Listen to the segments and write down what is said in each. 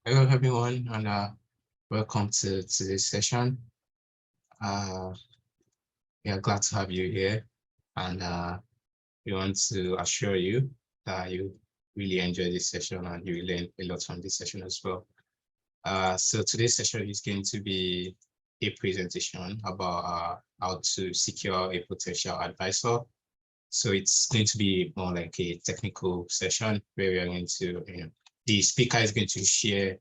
Hello, everyone, and welcome to this session. Uh, we are glad to have you here, and we want to assure you that you really enjoy this session and you will learn a lot from this session as well. So today's session is going to be a presentation about how to secure a potential advisor. So it's going to be more like a technical session where we are going to, the speaker is going to share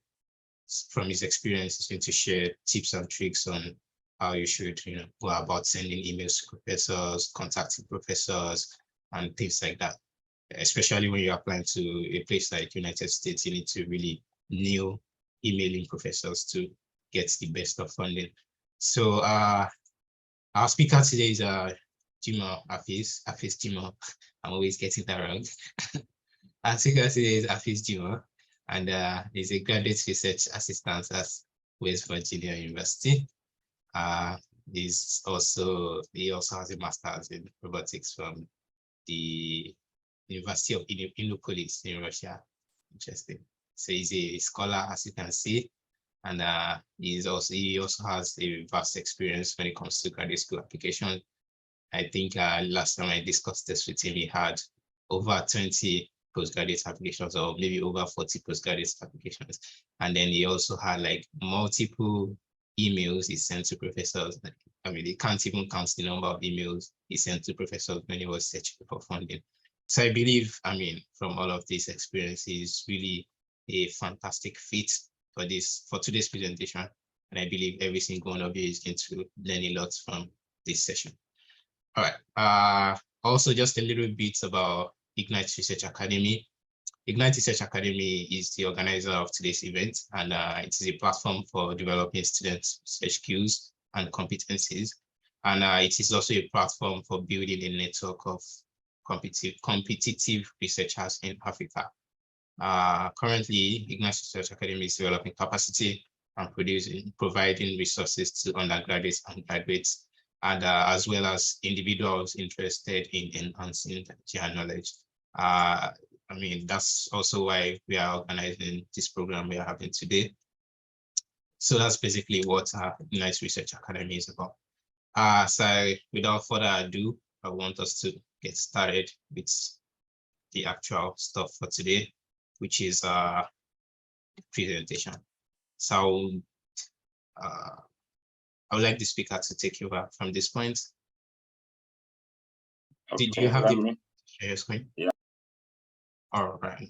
from his experience. He's going to share tips and tricks on how you should, go about sending emails to professors, contacting professors, and things like that. Especially when you're applying to a place like United States, you need to really nail emailing professors to get the best of funding. So our speaker today is Jimoh, Hafeez Jimoh. I'm always getting that wrong. Our speaker today is Hafeez Jimoh, and he's a graduate research assistant at West Virginia University. He also has a master's in robotics from the University of Innopolis in Russia. Interesting. So he's a scholar, as you can see, and he also has a vast experience when it comes to graduate school application. I think last time I discussed this with him, he had over 20 postgraduate applications, or maybe over 40 postgraduate applications. And then he also had like multiple emails he sent to professors. I mean, they can't even count the number of emails he sent to professors when he was searching for funding. So I believe, from all of these experiences, really a fantastic fit for today's presentation. And I believe every single one of you is going to learn a lot from this session. All right. Also, just a little bit about Ignite Research Academy. Ignite Research Academy is the organizer of today's event, and it is a platform for developing students' research skills and competencies. And it is also a platform for building a network of competitive researchers in Africa. Currently, Ignite Research Academy is developing capacity and providing resources to undergraduates and graduates, and as well as individuals interested in enhancing their knowledge. That's also why we are organizing this program we are having today. So that's basically what Ignite Research Academy is about. So without further ado, I want us to get started with the actual stuff for today, which is presentation. So I would like the speaker to take over from this point. Okay, did you have the share screen? Yeah. All right.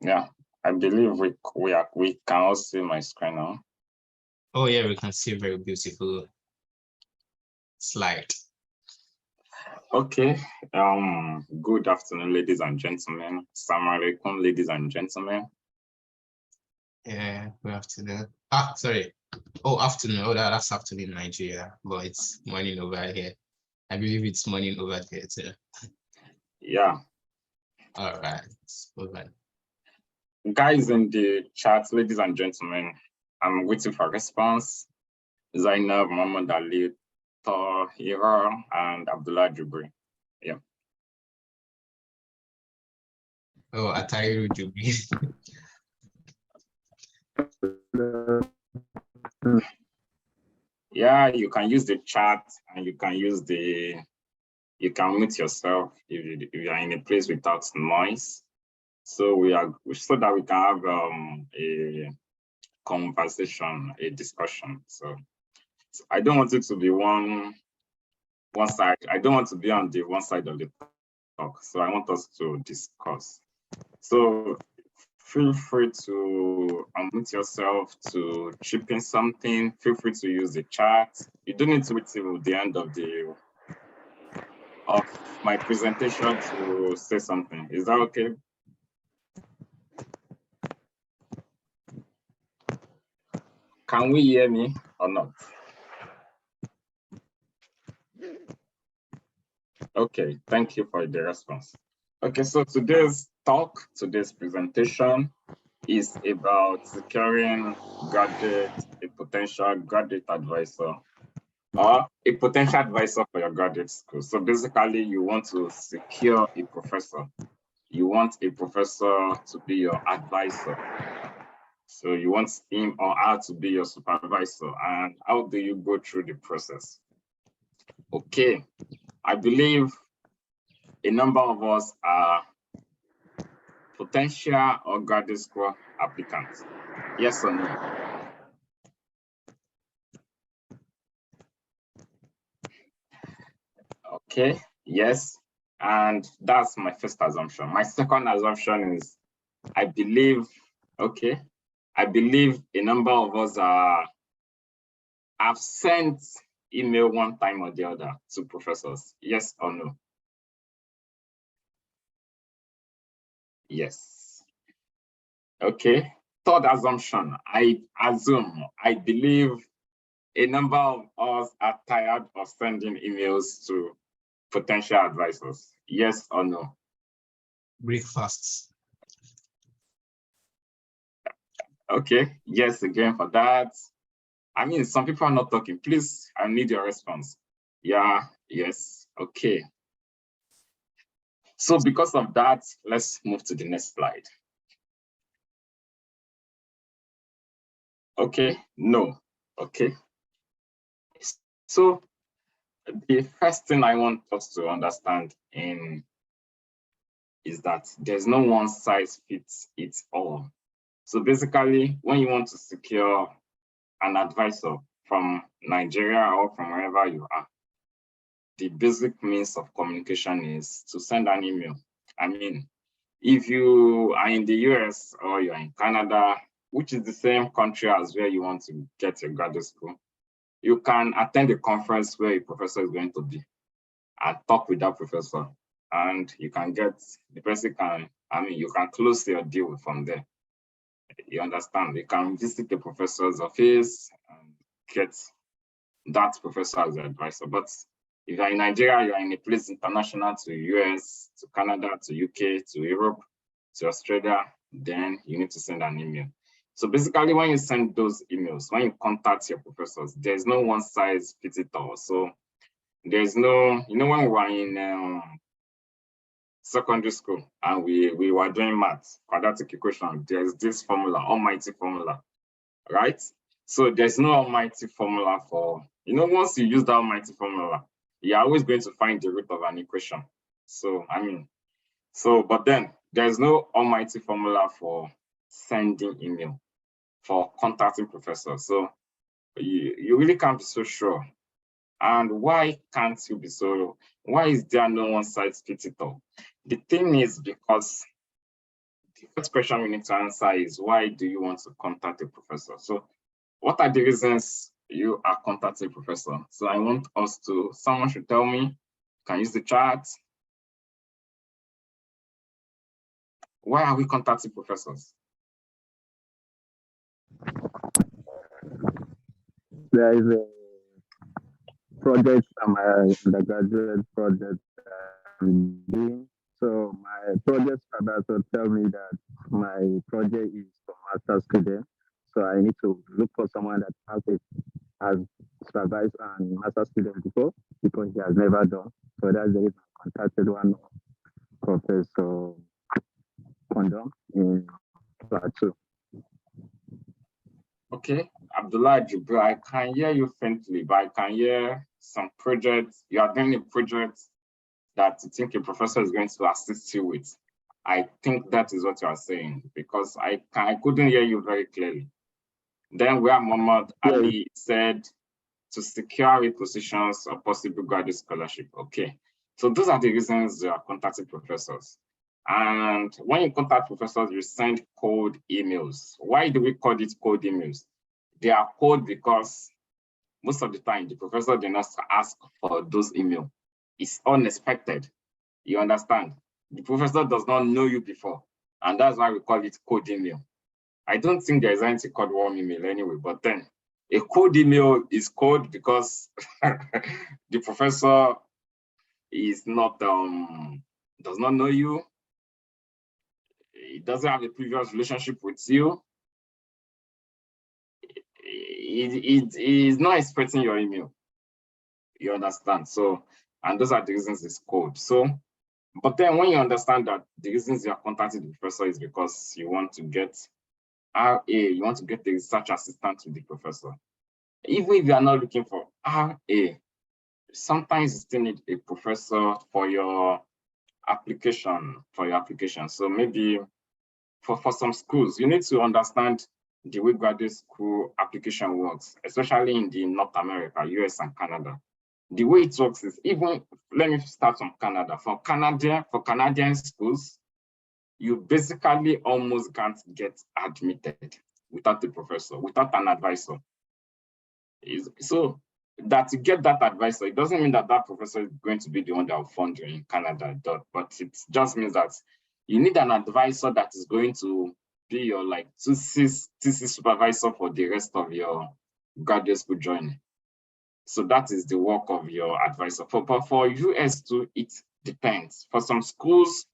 Yeah, I believe we can all see my screen now. Oh yeah, we can see a very beautiful slide. Okay. Good afternoon, ladies and gentlemen. Assalamu alaikum, ladies and gentlemen. Yeah, good afternoon. Sorry. Oh, afternoon. Oh, that's afternoon in Nigeria, but it's morning over here. I believe it's morning over there too. Yeah. All right. Go ahead. Guys in the chat, ladies and gentlemen, I'm waiting for a response. Zainab, Muhammad Ali, Tahira, and Abdullah Jubri. Yeah. Oh, Atahiru Jubri. Yeah, you can use the chat and you can mute yourself if you are in a place without noise. So that we can have a conversation, a discussion. So I don't want it to be one side. I don't want to be on the one side of the talk. So I want us to discuss. So feel free to unmute yourself, to chip in something. Feel free to use the chat. You don't need to wait till the end of my presentation to say something. Is that okay? Can we hear me or not? Okay, thank you for the response. Okay, so today's presentation is about securing a potential graduate advisor or a potential advisor for your graduate school. So basically, you want to secure a professor. You want a professor to be your advisor. So you want him or her to be your supervisor. And how do you go through the process? Okay, I believe a number of us are potential or graduate school applicants. Yes or no? Okay, yes. And that's my first assumption. My second assumption is I believe a number of us have sent email one time or the other to professors. Yes or no? Yes. Okay. Third assumption, I believe a number of us are tired of sending emails to potential advisors. Yes or no? Breakfasts. Okay. Yes, again for that. I mean, some people are not talking. Please, I need your response. Yeah, yes, okay. So because of that, let's move to the next slide. Okay, no, okay. So the first thing I want us to understand is that there's no one size fits it all. So basically, when you want to secure an advisor from Nigeria or from wherever you are, the basic means of communication is to send an email. I mean, if you are in the US or you're in Canada, which is the same country as where you want to get your graduate school, you can attend a conference where a professor is going to be and talk with that professor. And you can get, the person can, you can close your deal from there. You understand? You can visit the professor's office and get that professor as an advisor. But if you're in Nigeria, you're in a place international to US, to Canada, to UK, to Europe, to Australia, then you need to send an email. So basically, when you send those emails, when you contact your professors, there's no one size fits it all. So there's no, when we were in secondary school and we were doing math, quadratic equation, there's this formula, almighty formula, right? So there's no almighty formula for, once you use that almighty formula, you're always going to find the root of an equation. So, but then there's no almighty formula for sending email, for contacting professors. So you really can't be so sure. And why can't you be so, why is there no one size fits it all? The thing is because the first question we need to answer is, why do you want to contact a professor? So what are the reasons you are contacting a professor? So I want us to, someone should tell me, can use the chat. Why are we contacting professors? There is a project, my undergraduate project I'm doing. So my project supervisor tell me that my project is for master student. So I need to look for someone that has supervised and master student before, because he has never done. So that's the reason I contacted one Professor Condom in Plateau. Okay, Abdullah Jibril, I can hear you faintly, but I can hear some projects. You are doing a project that you think a professor is going to assist you with. I think that is what you are saying, because I couldn't hear you very clearly. Then where Muhammad Ali said to secure positions or possible graduate scholarship. Okay, so those are the reasons you are contacting professors. And when you contact professors, you send cold emails. Why do we call it cold emails? They are cold because most of the time the professor did not ask for those emails. It's unexpected. You understand? The professor does not know you before, and that's why we call it cold email. I don't think there is anything called warm email anyway, but then a cold email is cold because the professor is not does not know you. it doesn't have a previous relationship with you, it is not expecting your email. You understand? So, and those are the reasons it's called. So, but then when you understand that the reasons you are contacting the professor is because you want to get RA, you want to get the research assistant to the professor. Even if you are not looking for RA, sometimes you still need a professor for your application, So maybe for some schools, you need to understand the way graduate school application works, especially in the North America, US and Canada. The way it works is, even, let me start from Canada. For Canadian schools, you basically almost can't get admitted without a professor, without an advisor. So that you get that advisor, it doesn't mean that that professor is going to be the one that will fund you in Canada, but it just means that you need an advisor that is going to be your like thesis supervisor for the rest of your graduate school journey. So that is the work of your advisor. For US too, it depends. For some schools,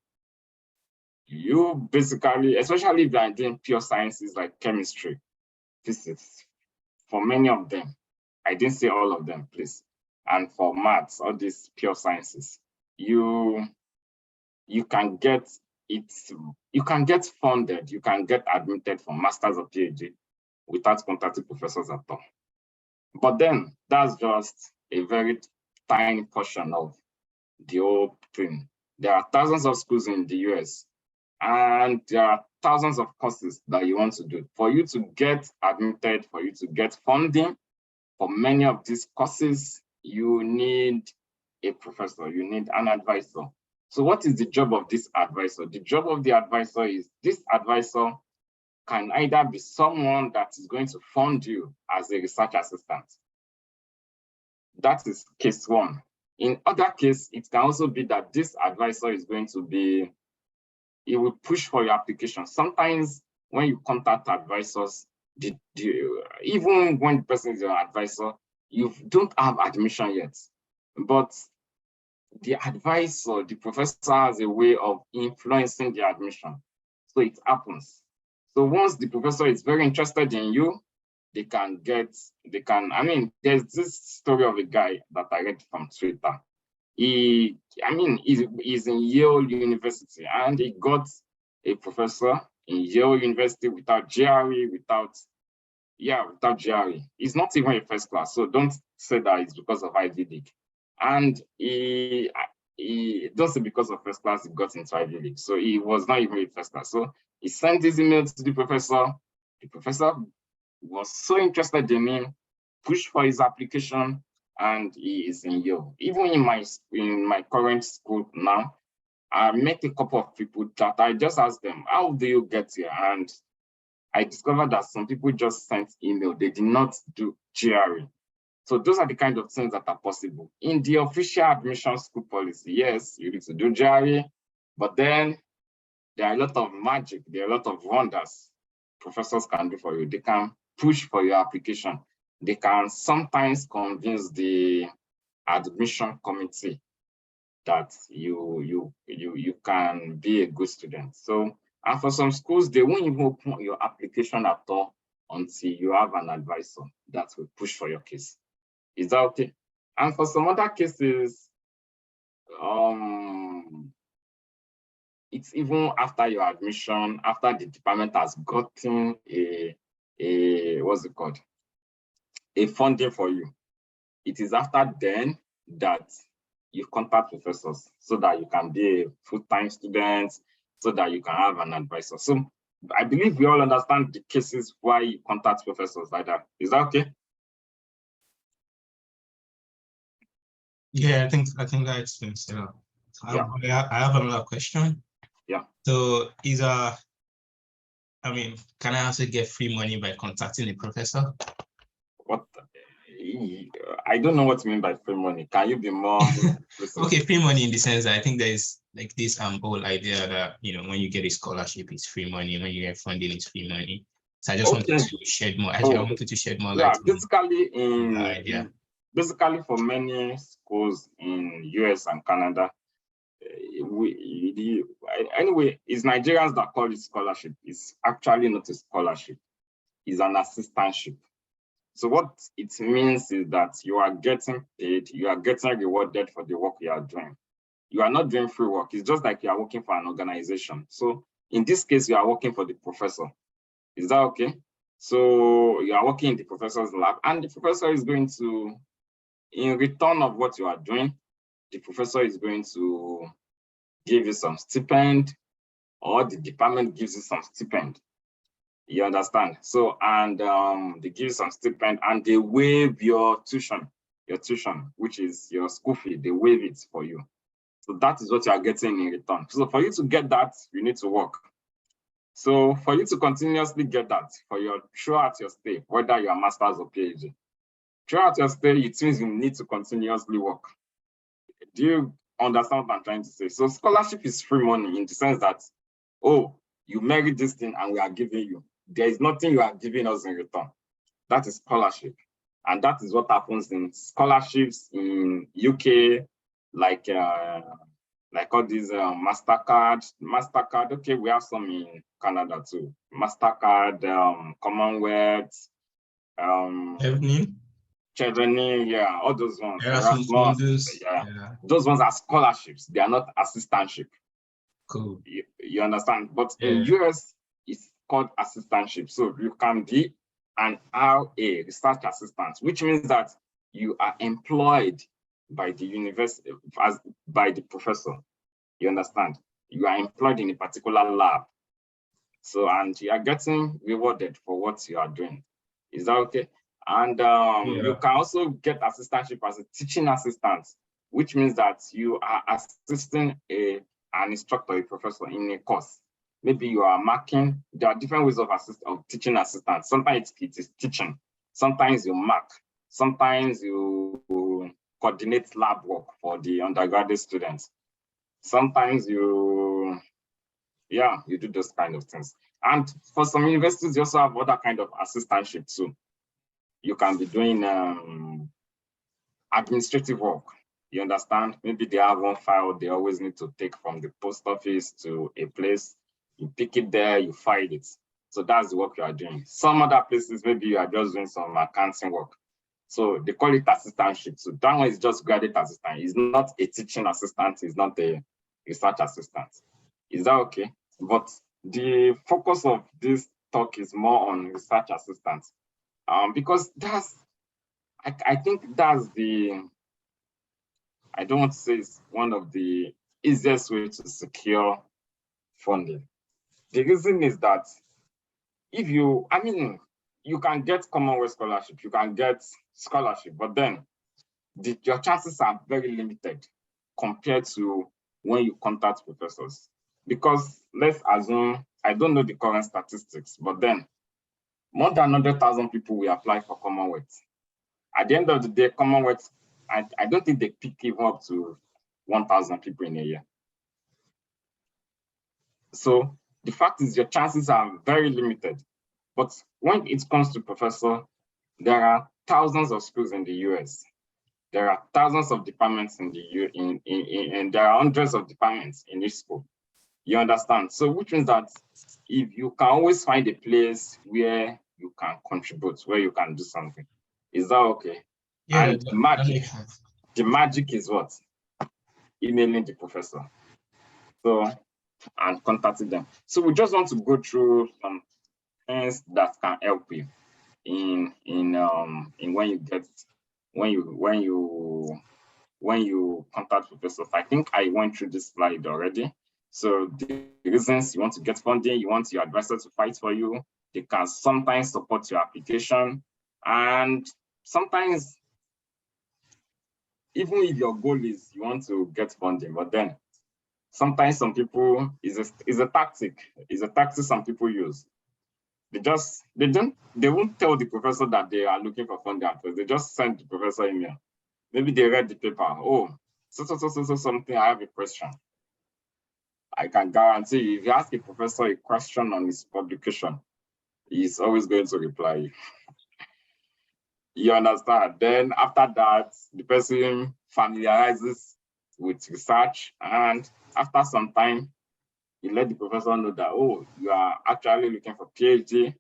you basically, especially if you are doing pure sciences like chemistry, physics, for many of them, I didn't say all of them, please. And for maths, all these pure sciences, you can get it, you can get funded, you can get admitted for masters or PhD without contacting professors at all. But then that's just a very tiny portion of the whole thing. There are thousands of schools in the US, and there are thousands of courses that you want to do. For you to get admitted, for you to get funding for many of these courses, you need a professor, you need an advisor. So what is the job of this advisor? The job of the advisor is, this advisor can either be someone that is going to fund you as a research assistant. That is case one. In other case, it can also be that this advisor is going to be, it will push for your application. Sometimes when you contact advisors, even when the person is your advisor, you don't have admission yet. But the advisor, the professor, has a way of influencing the admission. So it happens. So once the professor is very interested in you, I mean, there's this story of a guy that I read from Twitter. He's in Yale University, and he got a professor in Yale University without GRE, without GRE. He's not even a first class, so don't say that it's because of Ivy League. And he don't say because of first class he got into Ivy League. So he was not even a first class. So he sent his email to the professor. The professor was so interested in him, pushed for his application, and he is in Yale. Even in my current school now, I met a couple of people that I just asked them, how do you get here? And I discovered that some people just sent email. They did not do GRE. So those are the kind of things that are possible. In the official admission school policy, yes, you need to do GRE, but then there are a lot of magic, there are a lot of wonders professors can do for you. They can push for your application. They can sometimes convince the admission committee that you can be a good student. So, and for some schools, they won't even open your application at all until you have an advisor that will push for your case. Is that okay? And for some other cases, it's even after your admission, after the department has gotten a what's it called? A funding for you. It is after then that you contact professors so that you can be a full-time student, so that you can have an advisor. So I believe we all understand the cases why you contact professors like that. Is that okay? Yeah, I think that explains it. I have another question. Yeah. So can I also get free money by contacting a professor? What? I don't know what you mean by free money. Can you be more Okay, free money in the sense that I think there's like this whole idea that when you get a scholarship, it's free money. When you get funding, it's free money. So I just wanted to shed more. Actually, I wanted to shed more light. Basically for many schools in US and Canada, anyway, it's Nigerians that call it scholarship. It's actually not a scholarship. It's an assistantship. So what it means is that you are getting paid, you are getting rewarded for the work you are doing. You are not doing free work. It's just like you are working for an organization. So in this case, you are working for the professor. Is that okay? So you are working in the professor's lab, and the professor is going to, in return of what you are doing, the professor is going to give you some stipend, or the department gives you some stipend. You understand? So, and they give you some stipend, and they waive your tuition, which is your school fee. They waive it for you. So that is what you are getting in return. So for you to get that, you need to work. So for you to continuously get that throughout your stay, whether you are master's or PhD, throughout your stay, it means you need to continuously work. Do you understand what I'm trying to say? So scholarship is free money in the sense that, oh, you merit this thing and we are giving you. There is nothing you are giving us in return. That is scholarship. And that is what happens in scholarships in UK, like all these MasterCard. Okay, we have some in Canada too. MasterCard, Commonwealth, Chevening, yeah, all those ones. Erasmus, yeah. Those ones are scholarships. They are not assistantship. Cool. You understand? But in US, it's called assistantship. So you can be an RA, research assistant, which means that you are employed by the university, by the professor. You understand? You are employed in a particular lab. So, and you are getting rewarded for what you are doing. Is that okay? And you can also get assistantship as a teaching assistant, which means that you are assisting an instructor, a professor in a course. Maybe you are marking. There are different ways of teaching assistant. Sometimes it is teaching. Sometimes you mark. Sometimes you coordinate lab work for the undergraduate students. Sometimes you do those kind of things. And for some universities, you also have other kind of assistantship too. You can be doing administrative work. You understand? Maybe they have one file they always need to take from the post office to a place. You pick it there, you file it. So that's the work you are doing. Some other places, maybe you are just doing some accounting work. So they call it assistantship. So that one is just graduate assistant. It's not a teaching assistant. It's not a research assistant. Is that okay? But the focus of this talk is more on research assistants. Because I think that's I don't want to say it's one of the easiest ways to secure funding. The reason is that you can get Commonwealth scholarship, you can get scholarship, but then your chances are very limited compared to when you contact professors. Because let's assume, I don't know the current statistics, but then more than 100,000 people will apply for Commonwealth. At the end of the day, Commonwealth, I don't think they pick even up to 1,000 people in a year. So the fact is your chances are very limited. But when it comes to professor, there are thousands of schools in the US. There are thousands of departments in the and there are hundreds of departments in each school. You understand? So which means that if you can always find a place where you can contribute, where you can do something. Is that okay? Yeah, and the magic is what? Emailing the professor. So, and contacting them. So we just want to go through some things that can help you in when you contact professors. I think I went through this slide already. So the reasons you want to get funding, you want your advisor to fight for you. They can sometimes support your application, and sometimes even if your goal is you want to get funding, but then sometimes some people is a tactic some people use. They won't tell the professor that they are looking for funding at first. They just send the professor email. Maybe they read the paper. Oh, so something, I have a question. I can guarantee you, if you ask a professor a question on his publication, he's always going to reply you. You understand? Then after that, the person familiarizes with research, and after some time, you let the professor know that, oh, you are actually looking for PhD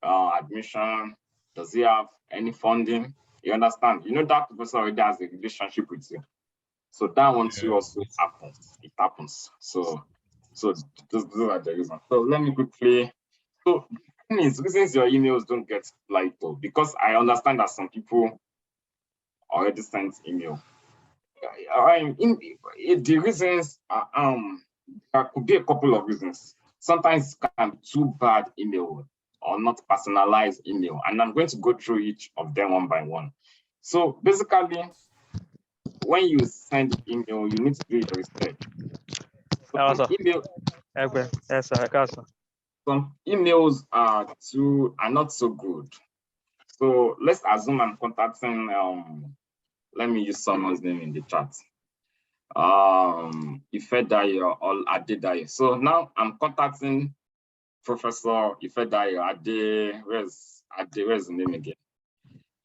admission. Does he have any funding? You understand? You know that professor already has a relationship with you. So that one too also happens. It happens. So those are the reasons. So let me quickly. So the thing is, reasons your emails don't get light up, because I understand that some people already sent email. The reasons are, there could be a couple of reasons. Sometimes it can be too bad email or not personalized email, and I'm going to go through each of them one by one. So basically, when you send email, you need to do it research. Some emails are not so good. So let's assume I'm contacting, let me use someone's name in the chat. Ifedayo or Adedayo. So now I'm contacting Professor Ifedayo Ade. Where's the name again?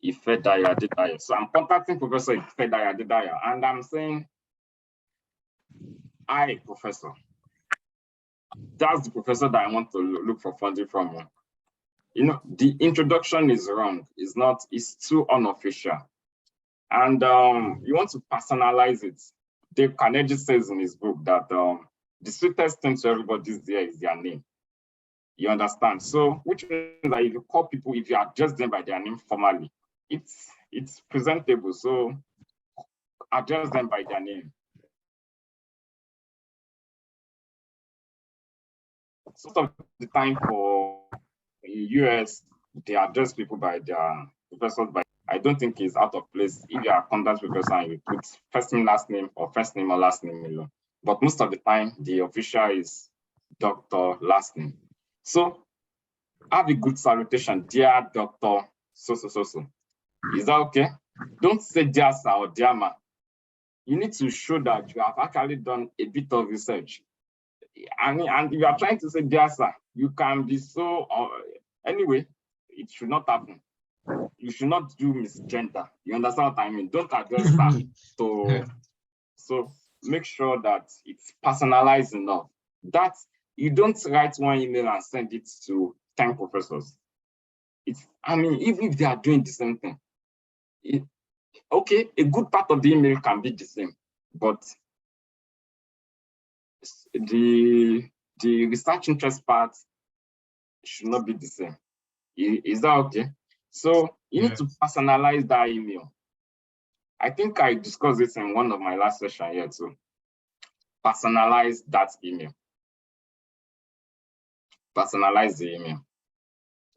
Ifedayo Adedayo. So I'm contacting Professor Ifedayo Adedayo, and I'm saying, hi, Professor. That's the professor that I want to look for funding from. You know, the introduction is wrong. It's too unofficial. And you want to personalize it. Dave Carnegie says in his book that the sweetest thing to everybody is their name. You understand? So, which means that if you call people, if you address them by their name formally, it's presentable. So, address them by their name. Most of the time for US, they address people by their professors. I don't think it's out of place if you are a contact professor and you put first name, last name, or first name or last name alone. But most of the time, the official is Dr. last name. So have a good salutation, dear Dr. So. Is that okay? Don't say dear sir or dear ma. You need to show that you have actually done a bit of research. And if you are trying to say dear sir, you can be so, anyway, it should not happen. You should not do misgender. You understand what I mean? Don't address that. So make sure that it's personalized enough. That you don't write one email and send it to 10 professors. Even if they are doing the same thing, okay, a good part of the email can be the same, but the research interest part should not be the same. Is that okay? So you need to personalize that email. I think I discussed this in one of my last sessions here too. Personalize that email. Personalize the email.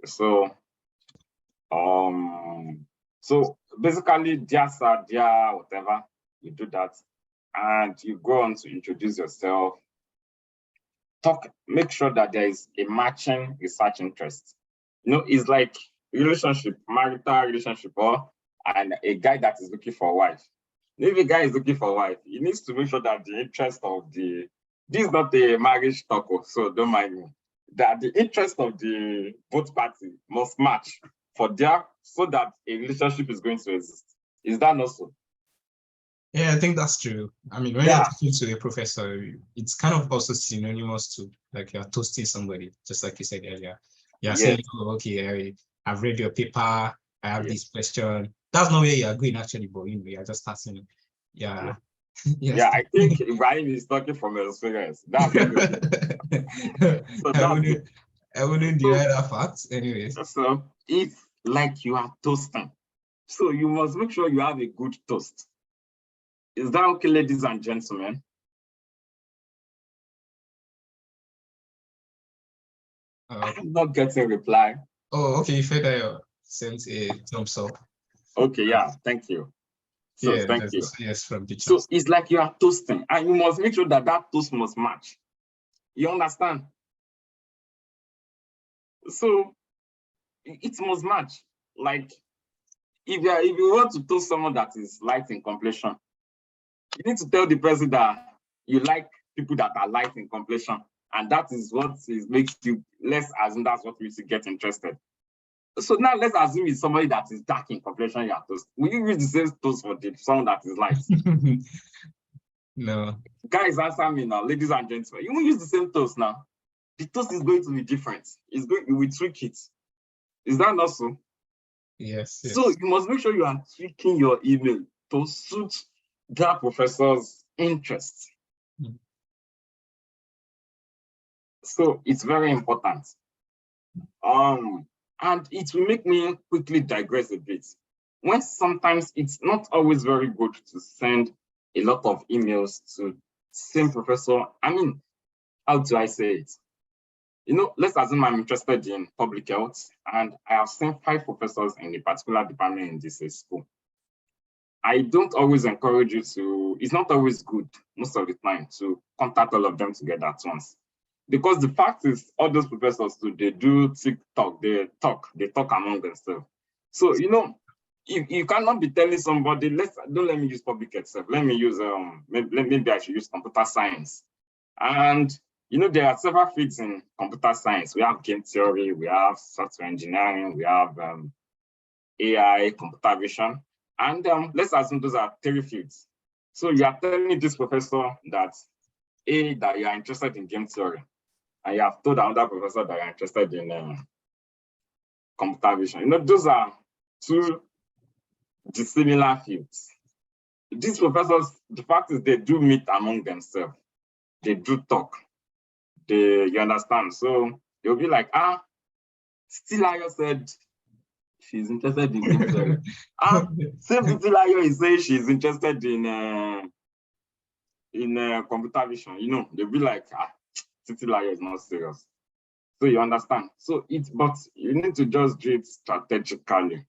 So, so basically, dear sir, dear whatever, you do that, and you go on to introduce yourself. Make sure that there is a matching research interest. You know, it's like relationship, marital relationship, and a guy that is looking for a wife. If a guy is looking for a wife, he needs to make sure that the interest of this is not a marriage talk, so don't mind me. That the interest of the both parties must match so that a relationship is going to exist. Is that not so? Yeah, I think that's true. I mean, when you're talking to a professor, it's kind of also synonymous to like you're toasting somebody, just like you said earlier. You're saying, oh, okay, I've read your paper, I have this question. That's not where you're going actually, but you're just asking. Yeah. Yeah, I think Ibrahim is talking from experience. That's I wouldn't deny that fact. Anyways. So if like you are toasting, so you must make sure you have a good toast. Is that okay, ladies and gentlemen? I'm not getting a reply. Oh, okay. Feda sent a thumbs up. Okay, yeah, thank you. So yeah, thank you. Yes, from the chat. So it's like you are toasting, and you must make sure that toast must match. You understand? So it must match. Like if you want to toast someone that is light in complexion, you need to tell the person that you like people that are light in complexion, and that is what makes you, let's assume that's what makes you get interested. So now let's assume it's somebody that is dark in complexion you are toast. Will you use the same toast for someone that is light? No. Guys, answer me now, ladies and gentlemen. You won't use the same toast now. The toast is going to be different. It's going, you will tweak it. Is that not so? Yes, yes. So you must make sure you are tweaking your email to suit that professor's interests. Mm. So it's very important. And it will make me quickly digress a bit. When sometimes it's not always very good to send a lot of emails to same professor. I mean, how do I say it? You know, let's assume I'm interested in public health and I have seen 5 professors in a particular department in this school. I don't always encourage you to, it's not always good most of the time to contact all of them together at once. Because the fact is, all those professors too, they do TikTok, they talk among themselves. So, you know, you cannot be telling somebody, don't let me use public itself. Let me use, maybe I should use computer science. And, you know, there are several fields in computer science. We have game theory, we have software engineering, we have AI, computer vision. And let's assume those are 3 fields. So you are telling this professor that you are interested in game theory. And you have told another professor that you're interested in computer vision. You know, those are 2 dissimilar fields. These professors, the fact is they do meet among themselves. They do talk. You understand? So they'll be like, Stilayo said she's interested in game theory. Same Stilayo is saying she's interested in computer vision. You know, they'll be like, Stilayo is not serious. So you understand. So but you need to just do it strategically.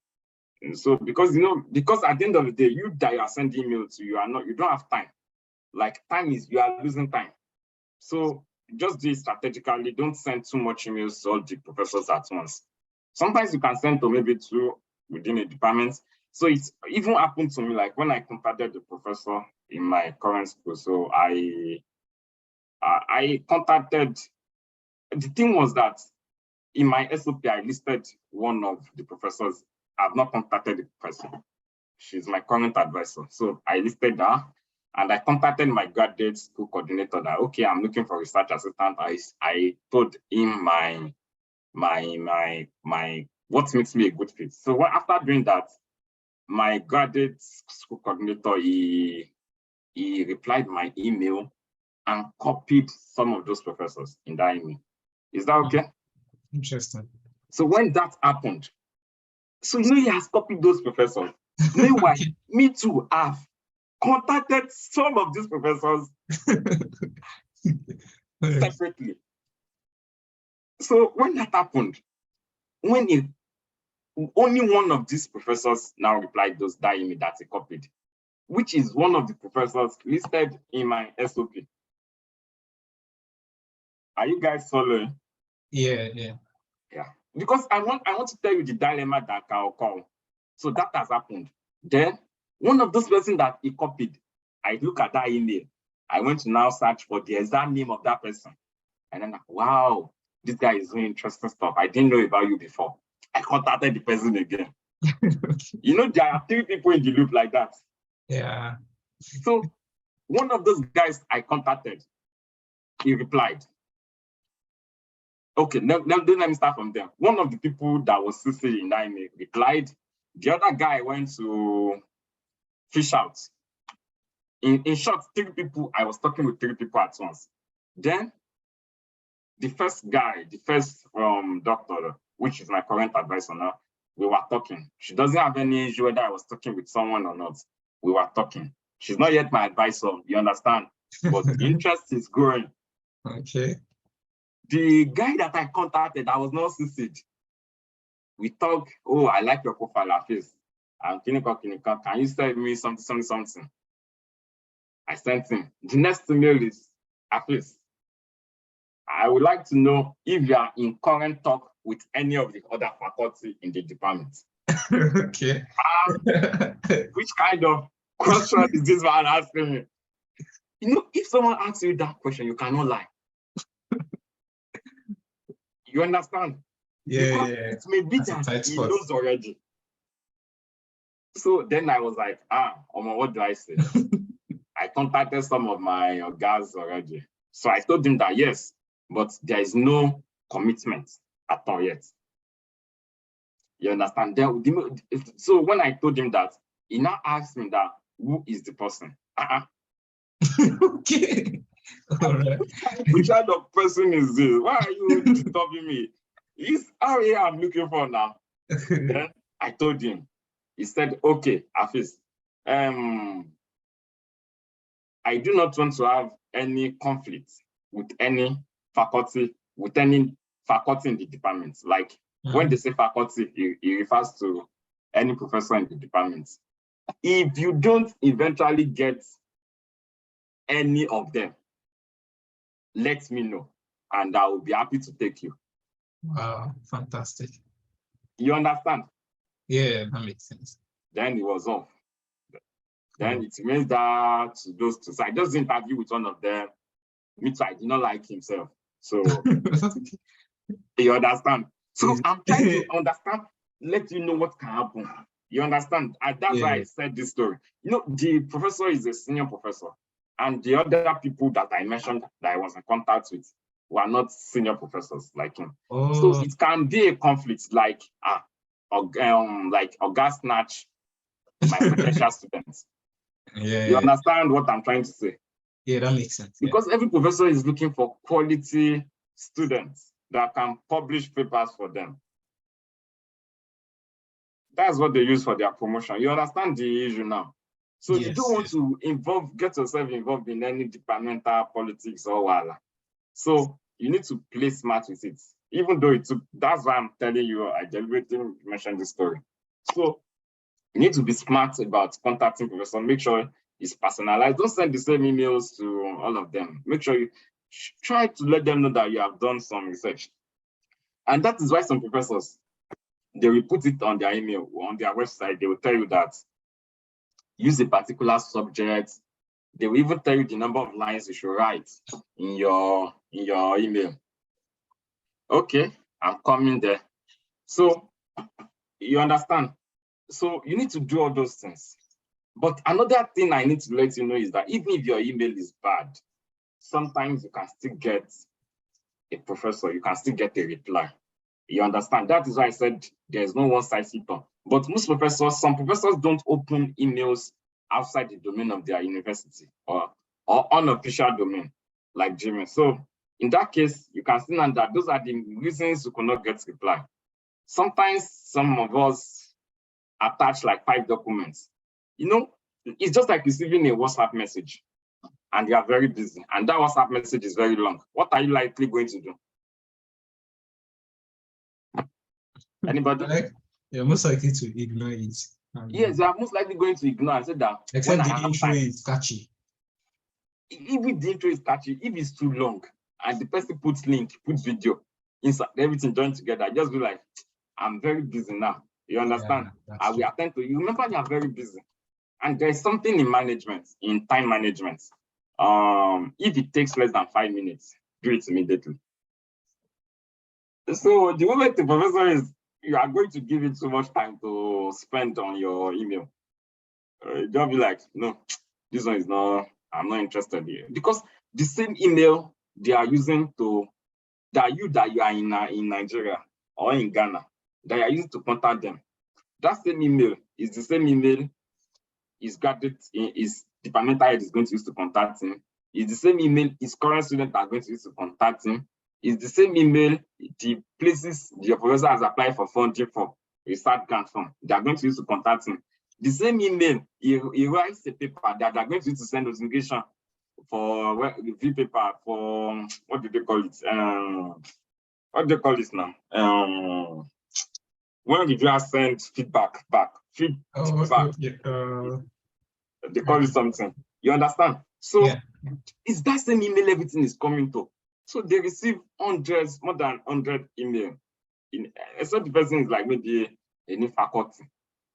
And so because at the end of the day, you that you are sending email to, you don't have time. Like you are losing time. So just do it strategically. Don't send too much emails to all the professors at once. Sometimes you can send to maybe 2 within a department. So it's even happened to me, like when I contacted the professor in my current school. So I contacted. The thing was that in my SOP, I listed one of the professors. I've not contacted the person. She's my current advisor. So I listed her and I contacted my graduate school coordinator that, okay, I'm looking for research assistant. I told him what makes me a good fit. So after doing that, my graduate school coordinator, he replied my email and copied some of those professors in that email. Is that okay? Interesting. So when that happened, so he has copied those professors. Meanwhile, me too have contacted some of these professors separately. So when that happened, when only one of these professors now replied that email that he copied, which is one of the professors listed in my SOP. Are you guys following? Yeah. Because I want to tell you the dilemma that can occur. So that has happened. Then one of those persons that he copied, I look at that email. I went to now search for the exact name of that person. And then, wow, this guy is doing interesting stuff. I didn't know about you before. I contacted the person again. You know, there are 3 people in the loop like that. Yeah. So one of those guys I contacted, he replied. Okay, let me start from there. One of the people that was CC in that email replied. The other guy went to fish out. In short, 3 people, I was talking with 3 people at once. Then the first guy, the first doctor, which is my current advisor now, we were talking. She doesn't have any issue whether I was talking with someone or not. We were talking. She's not yet my advisor, you understand? But the interest is growing. Okay. The guy that I contacted, I was not CC'd. We talk, oh, I like your profile, Hafeez. I'm clinical. Can you send me something? I sent him. The next email is, Hafeez, I would like to know if you are in current talk with any of the other faculty in the department. Okay. Which kind of question is this man asking me? You know, if someone asks you that question, you cannot lie. You understand? Yeah. It may be that he knows already. So then I was like, what do I say? I contacted some of my guys already. So I told him that yes, but there is no commitment at all yet. You understand? So when I told him that, he now asked me that, who is the person? Okay. All right. Which kind of person is this? Why are you disturbing me? He's out here I'm looking for now. Then I told him. He said, okay, Hafeez, I do not want to have any conflict with any faculty in the department. Like when they say faculty, it refers to any professor in the department. If you don't eventually get any of them, let me know, and I will be happy to take you. Wow, fantastic. You understand? Yeah, that makes sense. Then it was off. Then it means that those two. So I just interviewed with one of them. Me too, I did not like himself. So you understand? So I'm trying to understand, let you know what can happen. You understand? And that's why I said this story. You know, the professor is a senior professor, and the other people that I mentioned that I was in contact with were not senior professors like him. So it can be a conflict, like Oga snatch my potential students. You understand what I'm trying to say? Yeah, that makes sense. Because every professor is looking for quality students that can publish papers for them. That's what they use for their promotion. You understand the issue now? So you don't want to get yourself involved in any departmental politics or whatever. So you need to play smart with it. Even though it took, that's why I'm telling you, I deliberately mentioned this story. So you need to be smart about contacting professors. Make sure it's personalized. Don't send the same emails to all of them. Make sure you try to let them know that you have done some research. And that is why some professors, they will put it on their email or on their website. They will tell you that use a particular subject. They will even tell you the number of lines you should write in your email. Okay, I'm coming there. So you understand? So you need to do all those things. But another thing I need to let you know is that even if your email is bad, sometimes you can still get a professor, you can still get a reply. You understand? That is why I said there's no one size fits all. But most professors, some professors don't open emails outside the domain of their university or unofficial domain, like Jimoh. So in that case, you can see that those are the reasons you could not get reply. Sometimes some of us attach like 5 documents. You know, it's just like receiving a WhatsApp message and you are very busy and that WhatsApp message is very long. What are you likely going to do? Anybody? You're most likely to ignore it. Yes, you are most likely going to ignore and say that. Except the intro is catchy. If the intro is catchy, if it's too long and the person puts link, puts video inside, everything joined together, just be like, I'm very busy now. You understand? I will attend to you. Remember, you are very busy. And there's something in management, in time management. If it takes less than 5 minutes, do it immediately. So the moment the professor is, you are going to give it so much time to spend on your email. They'll be like, no, this one is not, I'm not interested here. Because the same email they are using to, that you are in Nigeria or in Ghana, that are using to contact them. That same email is the same email his graduate, his departmental head is going to use to contact him. It's the same email his current students are going to use to contact him. It's the same email the places the professor has applied for funding for research grant from. They are going to use to contact him. The same email he writes a paper that they are going to use to send notification for the review paper for what do they call it? What do they call this now? When reviewers send feedback back. They call it something. You understand? So it's that same email everything is coming to. So they receive hundreds, more than 100 email. Except the person is like maybe any faculty.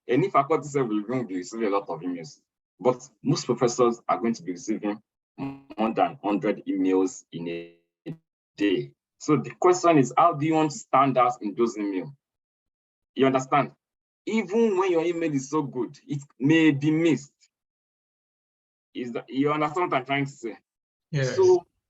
Any faculty will even be receiving a lot of emails. But most professors are going to be receiving more than 100 emails in a day. So the question is, how do you want to stand out in those emails? You understand? Even when your email is so good, it may be missed. Is that you understand what I'm trying to say? Yeah.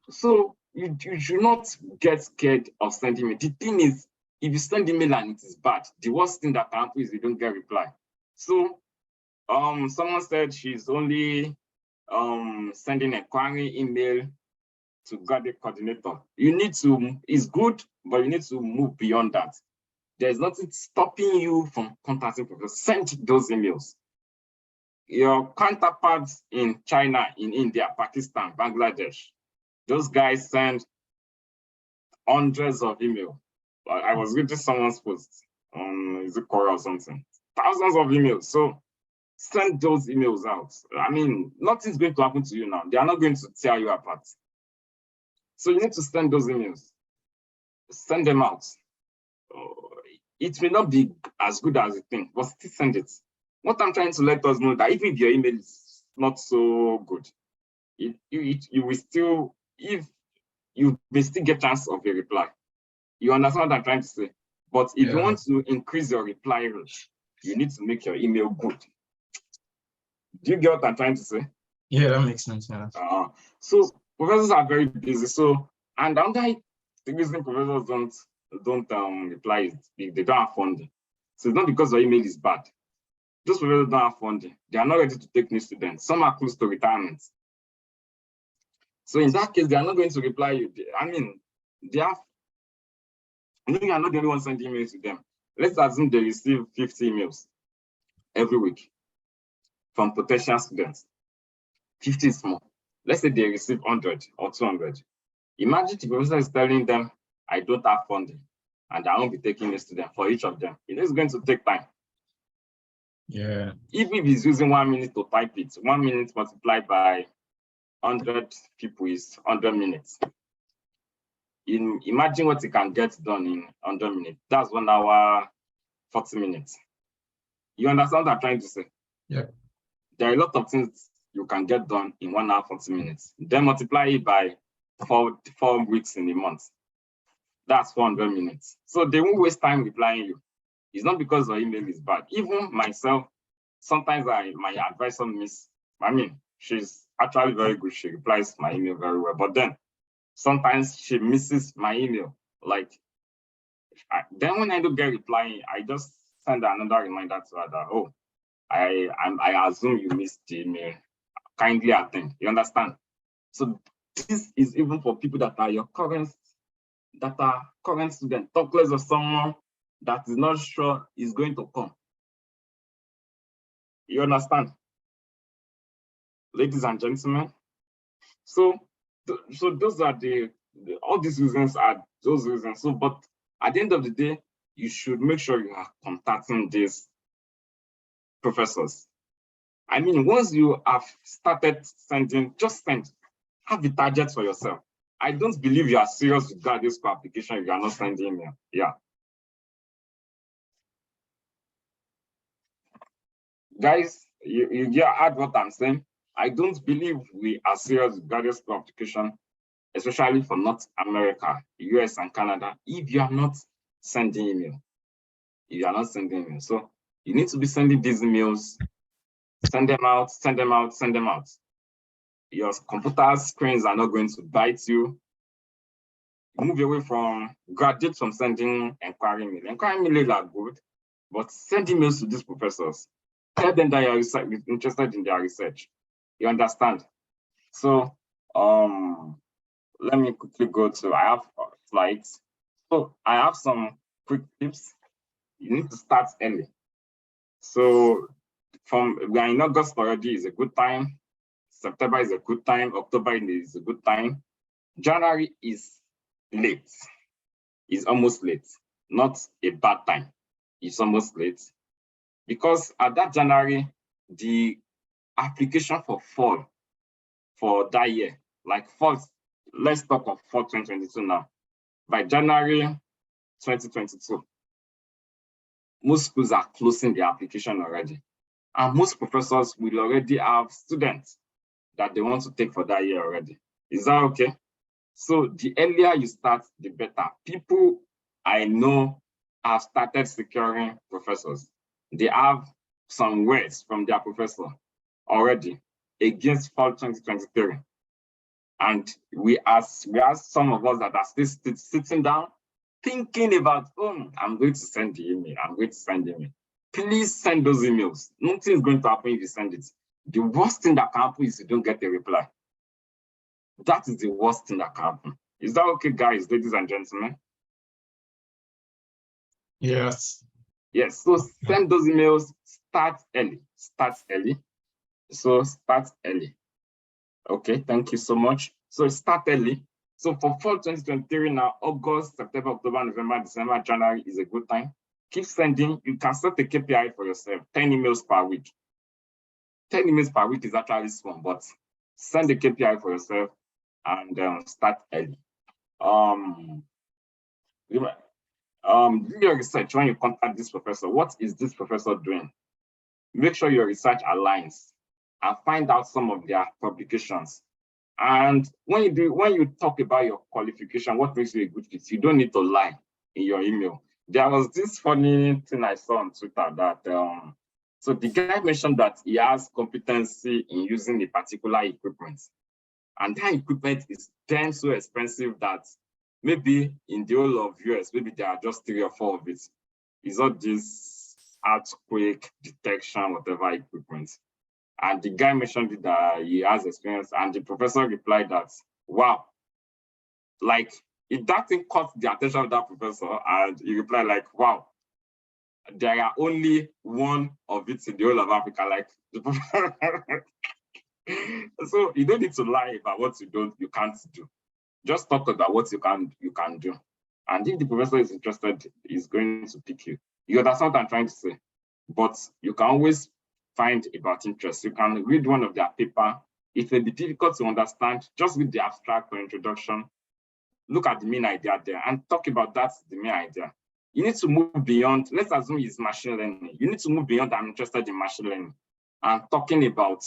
So you should not get scared of sending email. The thing is, if you send email and it is bad, the worst thing that can happen is you don't get reply. So someone said she's only sending a query email to graduate coordinator. You need to, it's good, but you need to move beyond that. There's nothing stopping you from contacting professors. Send those emails. Your counterparts in China, in India, Pakistan, Bangladesh, those guys send hundreds of emails. I was reading someone's post on, is it Quora or something? Thousands of emails. So send those emails out. I mean, nothing's going to happen to you now. They are not going to tear you apart. So you need to send those emails. Send them out. It may not be as good as you think, but still send it. What I'm trying to let us know that even if your email is not so good, you will still, if you may still get chance of a reply. You understand what I'm trying to say? But if you want to increase your reply rate, you need to make your email good. Do you get what I'm trying to say? Yeah, that makes sense. Yeah. So professors are very busy. So, and the reason professors don't reply is they don't have funding. So it's not because your email is bad. Those professors don't have funding. They are not ready to take new students. Some are close to retirement. So in that case, they are not going to reply you. I mean, they have, you are not the only one sending emails to them. Let's assume they receive 50 emails every week from potential students. 50 is small. Let's say they receive 100 or 200. Imagine the professor is telling them, I don't have funding, and I won't be taking a student for each of them. It is going to take time. Yeah. Even if he's using 1 minute to type it, 1 minute multiplied by 100 people is 100 minutes. Imagine what he can get done in 100 minutes. That's 1 hour, 40 minutes. You understand what I'm trying to say? Yeah. There are a lot of things you can get done in 1 hour, 40 minutes. Then multiply it by 4 weeks in a month. That's 400 minutes. So they won't waste time replying you. It's not because your email is bad. Even myself, sometimes my advisor she's actually very good. She replies my email very well. But then sometimes she misses my email. Like, then when I don't get replying, I just send another reminder to her that, oh, I assume you missed the email. Kindly attend. You understand? So this is even for people that are your current students. Talk less of someone that is not sure is going to come. You understand? Ladies and gentlemen. So those are all these reasons are those reasons. So, but at the end of the day, you should make sure you are contacting these professors. I mean, once you have started sending, just send. Have a target for yourself. I don't believe you are serious with graduate school application if you are not sending email. Yeah. Guys, you heard what I'm saying. I don't believe we are serious with graduate school application, especially for North America, US and Canada, if you are not sending email. If you are not sending email. So you need to be sending these emails, send them out, send them out, send them out. Your computer screens are not going to bite you. Move away from, graduate from sending inquiry email. Inquiry emails are good, but send emails to these professors. Tell them that you're interested in their research. You understand? So let me quickly go to, I have slides. So I have some quick tips. You need to start early. So we are in August already, is a good time. September is a good time. October is a good time. January is late. It's almost late. Not a bad time. It's almost late. Because at that January, the application for fall for that year, like fall, let's talk of fall 2022 now. By January 2022, most schools are closing the application already. And most professors will already have students that they want to take for that year already. Is that okay? So the earlier you start, the better. People I know have started securing professors. They have some words from their professor already. against fall 2023. And we ask some of us that are still sitting down, thinking about, oh, I'm going to send the email, I'm going to send the email. Please send those emails. Nothing is going to happen if you send it. The worst thing that can happen is you don't get a reply. That is the worst thing that can happen. Is that okay, guys, ladies and gentlemen? Yes. Yes, so send those emails, start early. So start early. Okay, thank you so much. So start early. So for fall 2023 now, August, September, October, November, December, January is a good time. Keep sending. You can set a KPI for yourself, 10 emails per week. 10 emails per week is actually small, but send a KPI for yourself and start early. Do your research when you contact this professor. What is this professor doing? Make sure your research aligns and find out some of their publications. And when you talk about your qualification, what makes you a good fit, you don't need to lie in your email. There was this funny thing I saw on Twitter that so the guy mentioned that he has competency in using a particular equipment. And that equipment is then so expensive that maybe in the whole of US, maybe there are just 3 or 4 of it. It's not this earthquake detection, whatever equipment. And the guy mentioned it that he has experience, and the professor replied that, wow, like if that thing caught the attention of that professor, and he replied like, wow, there are only 1 of it in the whole of Africa, like the professor. So you don't need to lie about what you can't do. Just talk about what you can do. And if the professor is interested, he's going to pick you. You understand what I'm trying to say? But you can always find about interest. You can read one of their paper. It may be difficult to understand. Just read the abstract or introduction. Look at the main idea there and talk about that's the main idea. You need to move beyond, let's assume it's machine learning. You need to move beyond I'm interested in machine learning and talking about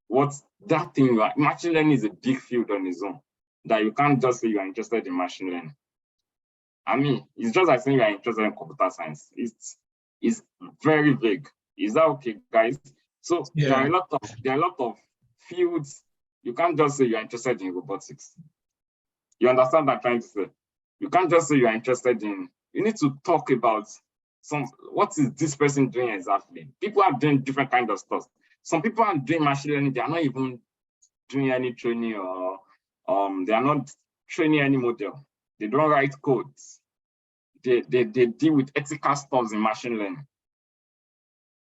what that thing you are. Machine learning is a big field on its own that you can't just say you are interested in machine learning. I mean, it's just like saying you are interested in computer science. It's very vague. Is that okay, guys? So there are a lot of fields. You can't just say you're interested in robotics. You understand what I'm trying to say? You can't just say you're interested in, you need to talk about what is this person doing exactly? People are doing different kinds of stuff. Some people are doing machine learning, they are not even doing any training or they are not training any model. They don't write codes. They deal with ethical stuff in machine learning.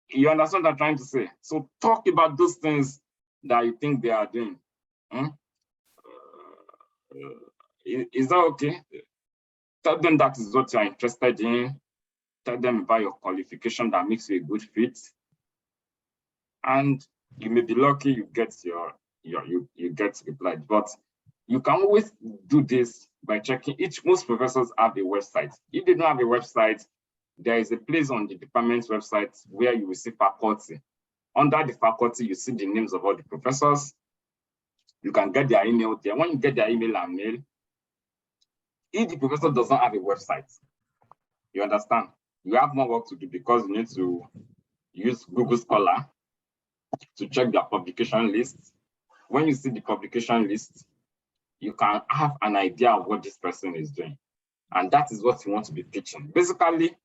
You understand what I'm trying to say? So talk about those things that you think they are doing. Is that okay? Tell them that is what you're interested in. Tell them about your qualification that makes you a good fit. And you may be lucky you get you get replied. But you can always do this by checking. Most professors have a website. If they don't have a website, there is a place on the department's website where you will see faculty. Under the faculty, you see the names of all the professors. You can get their email there. When you get their email and mail, if the professor does not have a website, you understand, you have more work to do because you need to use Google Scholar to check their publication list. When you see the publication list, you can have an idea of what this person is doing. And that is what you want to be pitching. Basically,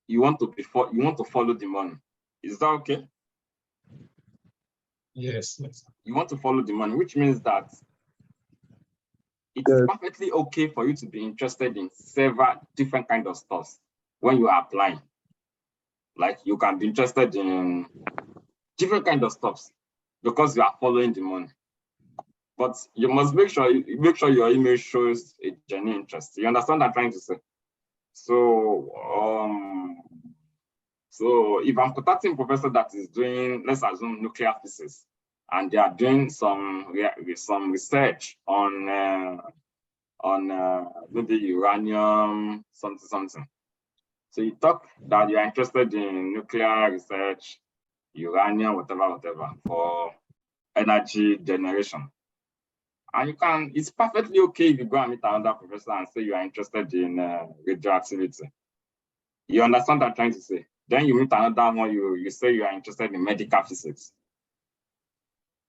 you want to follow the money. Is that okay? Yes. You want to follow the money, which means that it's perfectly okay for you to be interested in several different kinds of stuff when you are applying. Like you can be interested in different kinds of stuff because you are following the money. But you must make sure your email shows a genuine interest. You understand what I'm trying to say? So if I'm contacting a professor that is doing, let's assume, nuclear physics, and they are doing some research on maybe uranium, something. So you talk that you are interested in nuclear research, uranium, whatever, for energy generation. And it's perfectly okay if you go and meet another professor and say you are interested in radioactivity. You understand what I'm trying to say? Then you meet another one, you say you are interested in medical physics.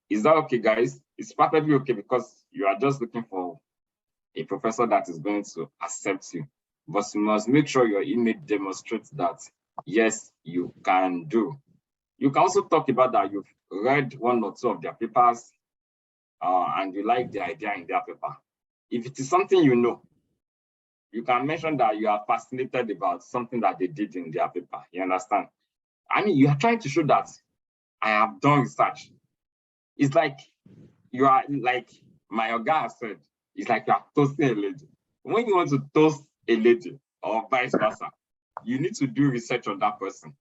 Is that okay, guys? It's perfectly okay because you are just looking for a professor that is going to accept you. But you must make sure your image demonstrates that, yes, you can do. You can also talk about that you've read one or two of their papers and you like the idea in their paper. If it is something you know, you can mention that you are fascinated about something that they did in their paper. You understand? I mean, you are trying to show that I have done research. It's like you are, like my Oga said, it's like you are toasting a lady. When you want to toast a lady or vice versa, you need to do research on that person.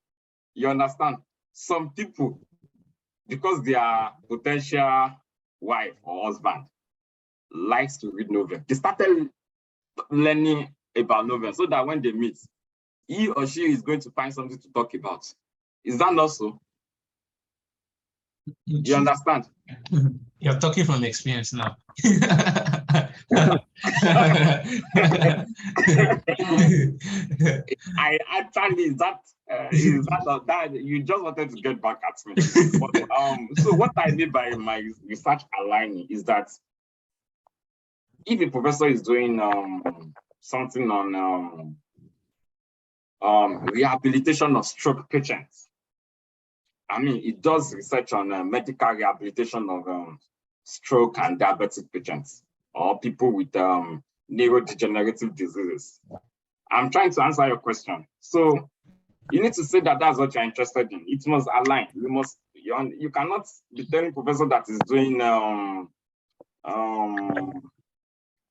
You understand? Some people, because their potential wife or husband likes to read novels, they started learning about novels so that when they meet, he or she is going to find something to talk about. Is that not so? You understand? You're talking from experience now. I actually, is that you just wanted to get back at me. But, so what I mean by my research aligning is that if a professor is doing something on rehabilitation of stroke patients, I mean, it does research on medical rehabilitation of stroke and diabetic patients or people with neurodegenerative diseases. I'm trying to answer your question. So you need to say that that's what you're interested in. It must align. You cannot be telling professor that is doing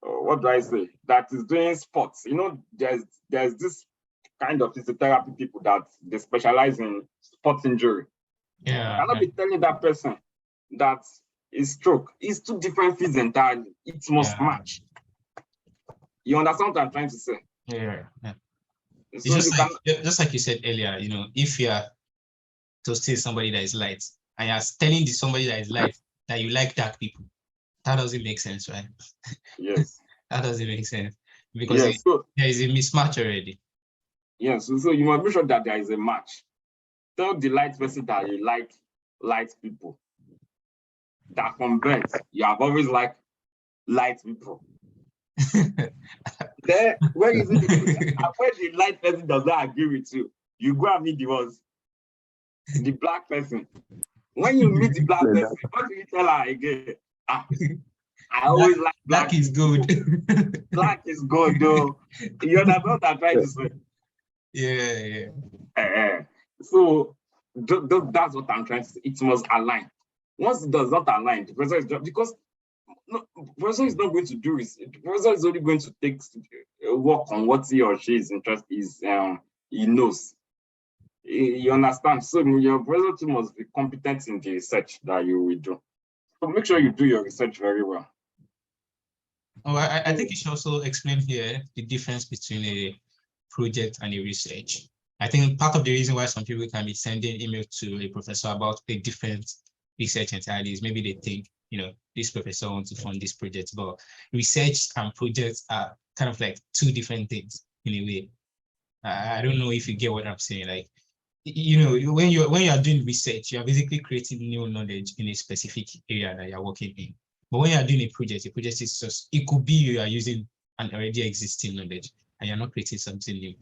what do I say? That is doing sports. You know, there's this kind of physiotherapy people that they specialize in sports injury. Yeah. You cannot be telling that person that is stroke. It's two different fields entirely. It must match. You understand what I'm trying to say? Yeah. So just like you said earlier, you know, if you are to see somebody that is light and you're telling somebody that is light that you like dark people, that doesn't make sense, right? Yes. That doesn't make sense because there is a mismatch already. Yes, so you must make sure that there is a match. Tell the light person that you like light people. That from birth, you have always liked light people. Then when is it when the light person does not agree with you, you go and meet the black person. When you meet the black person, what do you tell her again? I always like black is good. Black is good, though. You understand what I'm trying to say? Yeah. So that's what I'm trying to say. It must align. Once it does not align, the professor is just because the professor is not going to do it. The professor is only going to take work on what he or she is interested he knows. You understand? So your professor too must be competent in the research that you will do. So make sure you do your research very well. Oh, I think you should also explain here the difference between a project and a research. I think part of the reason why some people can be sending email to a professor about a different research entirely is maybe they think, you know, this professor wants to fund this project, but research and projects are kind of like two different things in a way. I don't know if you get what I'm saying. Like, you know, when you are doing research, you are basically creating new knowledge in a specific area that you're working in. But when you are doing a project is just, it could be you are using an already existing knowledge and you're not creating something new.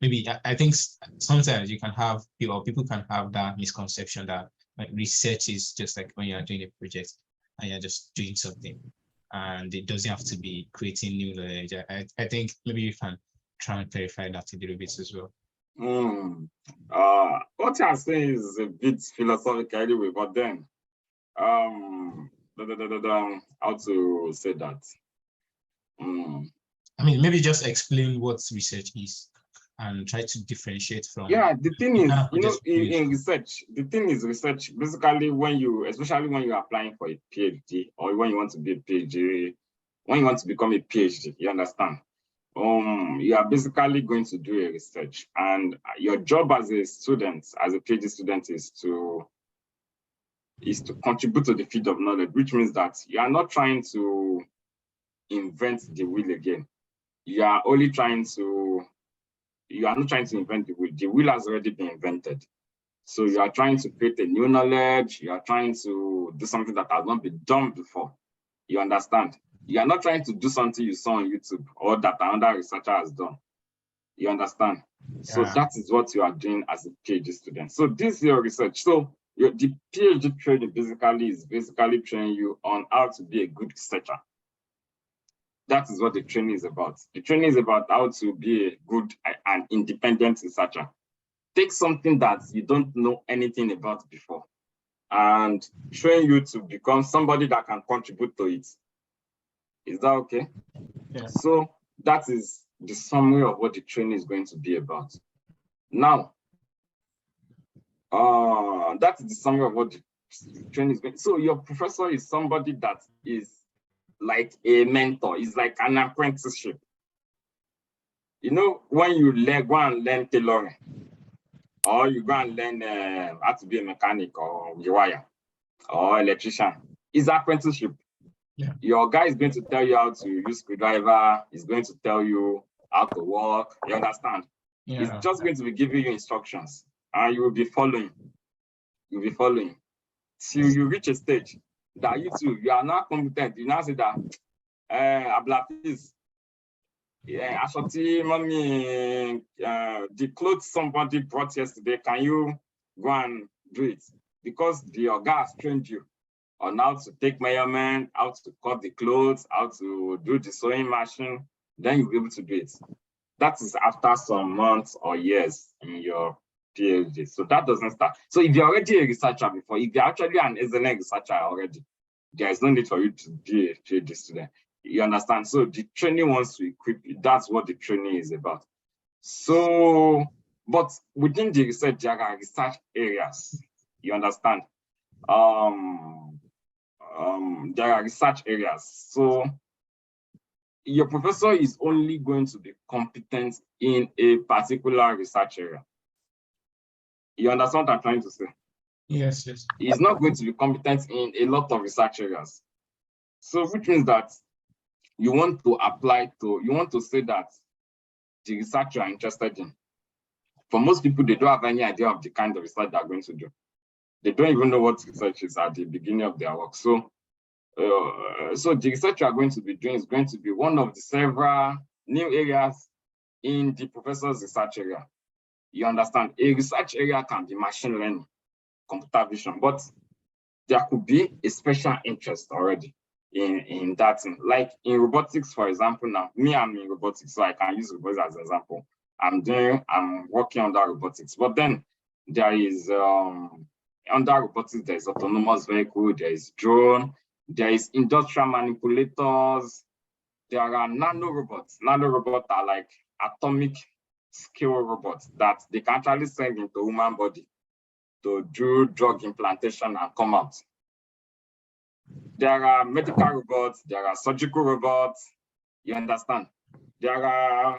Maybe I think sometimes you can have, people can have that misconception that like research is just like when you're doing a project and you're just doing something and it doesn't have to be creating new knowledge. I think maybe you can try and clarify that a little bit as well. What you're saying is a bit philosophical anyway, but then how to say that? I mean, maybe just explain what research is and try to differentiate from. Yeah, the thing is, you know, in research, the thing is research, basically especially when you're applying for a PhD or when you want to be a PhD, when you want to become a PhD, you understand? You are basically going to do a research, and your job as a student, as a PhD student, is to contribute to the field of knowledge, which means that you are not trying to invent the wheel again. You are not trying to invent the wheel. The wheel has already been invented. So you are trying to create a new knowledge. You are trying to do something that has not been done before. You understand? You are not trying to do something you saw on YouTube or that another researcher has done. You understand? So that is what you are doing as a PhD student. So this is your research. So the PhD training is basically training you on how to be a good researcher. That is what the training is about. The training is about how to be a good and independent researcher. Take something that you don't know anything about before and train you to become somebody that can contribute to it. Is that okay? Yeah. So that is the summary of what the training is going to be about. Now, that is the summary of what the training is going. So your professor is somebody that is like a mentor. It's like an apprenticeship. You know, when you go and learn tailoring, or you go and learn how to be a mechanic or wire or electrician, it's apprenticeship. Yeah. Your guy is going to tell you how to use screwdriver. He's going to tell you how to work. You understand? Yeah. He's just going to be giving you instructions, and you will be following. You'll be following till you reach a stage that you are not competent. You now say that, Hafeez, yeah, actually, mommy, the clothes somebody brought yesterday, can you go and do it? Because your guy has trained you on how to take measurement, how to cut the clothes, how to do the sewing machine, then you'll be able to do it. That is after some months or years in your PhD. So that doesn't start. So if you're already a researcher before, if you're actually an excellent researcher already, there is no need for you to be a PhD student. You understand? So the training wants to equip you. That's what the training is about. So, but within the research, there are research areas. You understand? There are research areas. So your professor is only going to be competent in a particular research area. You understand what I'm trying to say? Yes, yes. He's not going to be competent in a lot of research areas. So which means that you want to say that the research you are interested in. For most people, they don't have any idea of the kind of research they're going to do. They don't even know what research is at the beginning of their work. So the research you are going to be doing is going to be one of the several new areas in the professor's research area. You understand? A research area can be machine learning, computer vision, but there could be a special interest already in that thing. Like in robotics, for example, now, I'm in robotics, so I can use robotics as an example. I'm working on that robotics, but then there is, under robotics, there's autonomous vehicle, there is drone, there is industrial manipulators, there are nanorobots. Nanorobots are like atomic scale robots that they can actually send into human body to do drug implantation and come out. There are medical robots, there are surgical robots, you understand? There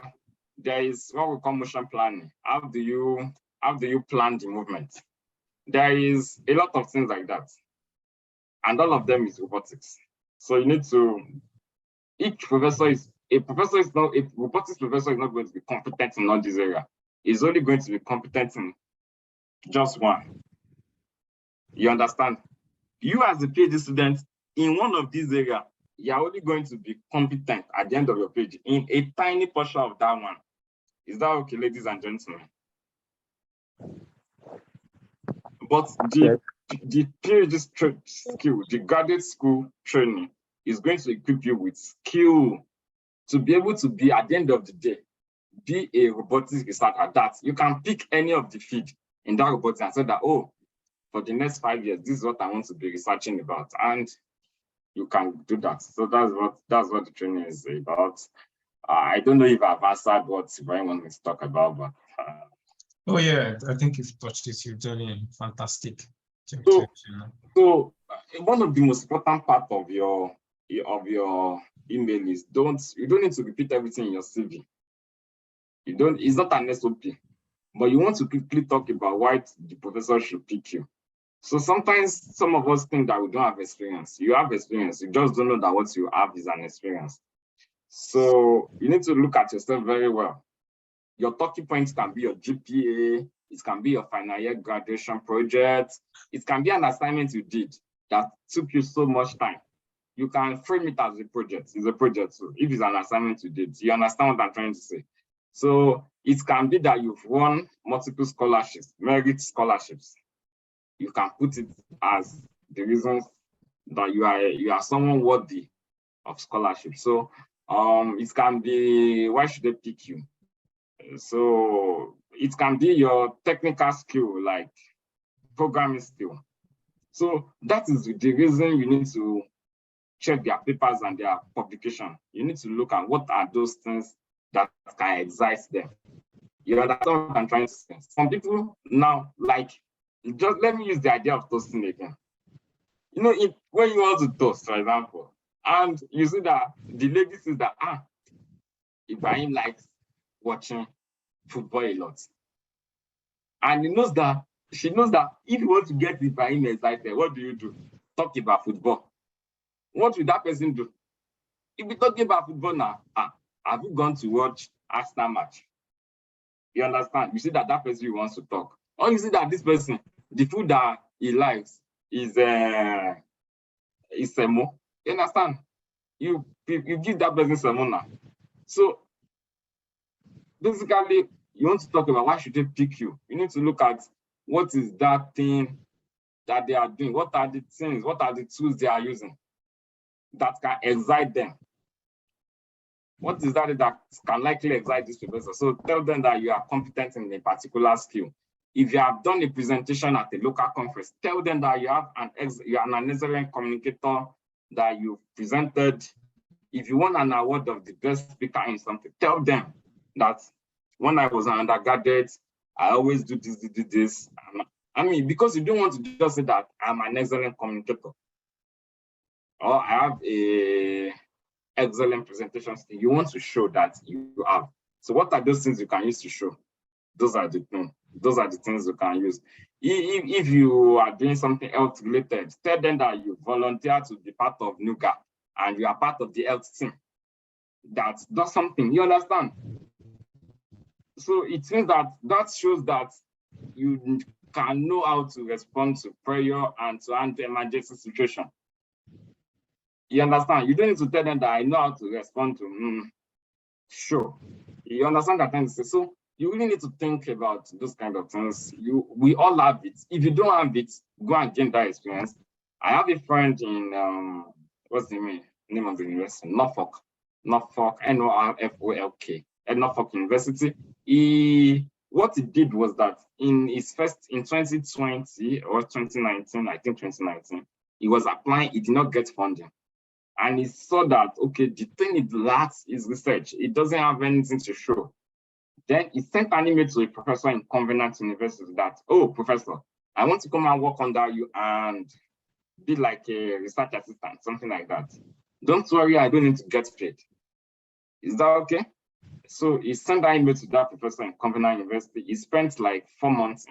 is what we call motion planning. How do you plan the movement? There is a lot of things like that. And all of them is robotics. So you need to, a robotics professor is not going to be competent in all these areas. He's only going to be competent in just one. You understand? You as a PhD student, in one of these areas, you're only going to be competent at the end of your PhD in a tiny portion of that one. Is that okay, ladies and gentlemen? But the PhD skill, the graduate school training is going to equip you with skill to be able to be, at the end of the day, be a robotics researcher. That you can pick any of the field in that robotics and say that, oh, for the next 5 years, this is what I want to be researching about. And you can do that. So that's what the training is about. I don't know if I've answered what Brian wants to talk about, but oh yeah, I think you've touched it. You're doing fantastic. So one of the most important part of your email is you don't need to repeat everything in your CV. It's not an SOP, but you want to quickly talk about why the professor should pick you. So sometimes some of us think that we don't have experience. You have experience, you just don't know that what you have is an experience. So you need to look at yourself very well. Your talking points can be your GPA, It can be your final year graduation project. It can be an assignment you did that took you so much time. You can frame it as a project. It's a project too. If it's an assignment you did, you understand what I'm trying to say. So it can be that you've won multiple scholarships, merit scholarships. You can put it as the reasons that you are someone worthy of scholarship. So it can be, why should they pick you? So it can be your technical skill, like programming skill. So that is the reason you need to check their papers and their publication. You need to look at what are those things that can excite them. You understand what I'm trying to say? Some people now, like, just let me use the idea of toasting again. You know, when you want to toast, for example, and you see that the lady says that, Ibrahim likes watching football a lot. And she knows that if you want to get Ibrahim excited, what do? Talk about football. What will that person do? If we talking about football now, have you gone to watch Arsenal match? You understand? You see that person wants to talk. Or you see that this person, the food that he likes is semo. You understand? You give that person semo now. So basically, you want to talk about why should they pick you? You need to look at what is that thing that they are doing. What are the things? What are the tools they are using that can excite them? What is that can likely excite this professor? So tell them that you are competent in a particular skill. If you have done a presentation at a local conference, tell them that you are an excellent communicator, that you presented. If you won an award of the best speaker in something, tell them that when I was an undergraduate, I always do this. I mean, because you don't want to just say that I'm an excellent communicator, or I have a excellent presentation skill. You want to show that you have. So what are those things you can use to show? Those are the things you can use. If you are doing something else related, tell them that you volunteer to be part of NUGA and you are part of the health team that does something. You understand? So it means that shows that you can know how to respond to prayer and to handle emergency situation. You understand? You don't need to tell them that I know how to respond to sure. You understand that kind of thing? So you really need to think about those kind of things. We all have it. If you don't have it, go and gain that experience. I have a friend in what's the name of the university? Norfolk, Norfolk, Norfolk University. What he did was that in 2020 or 2019, I think 2019, he was applying, he did not get funding. And he saw that, okay, the thing it lacks is research. It doesn't have anything to show. Then he sent an email to a professor in Covenant University that, oh, professor, I want to come and work under you and be like a research assistant, something like that. Don't worry, I don't need to get paid. Is that okay? So he sent that email to that professor in Covenant University. He spent like 4 months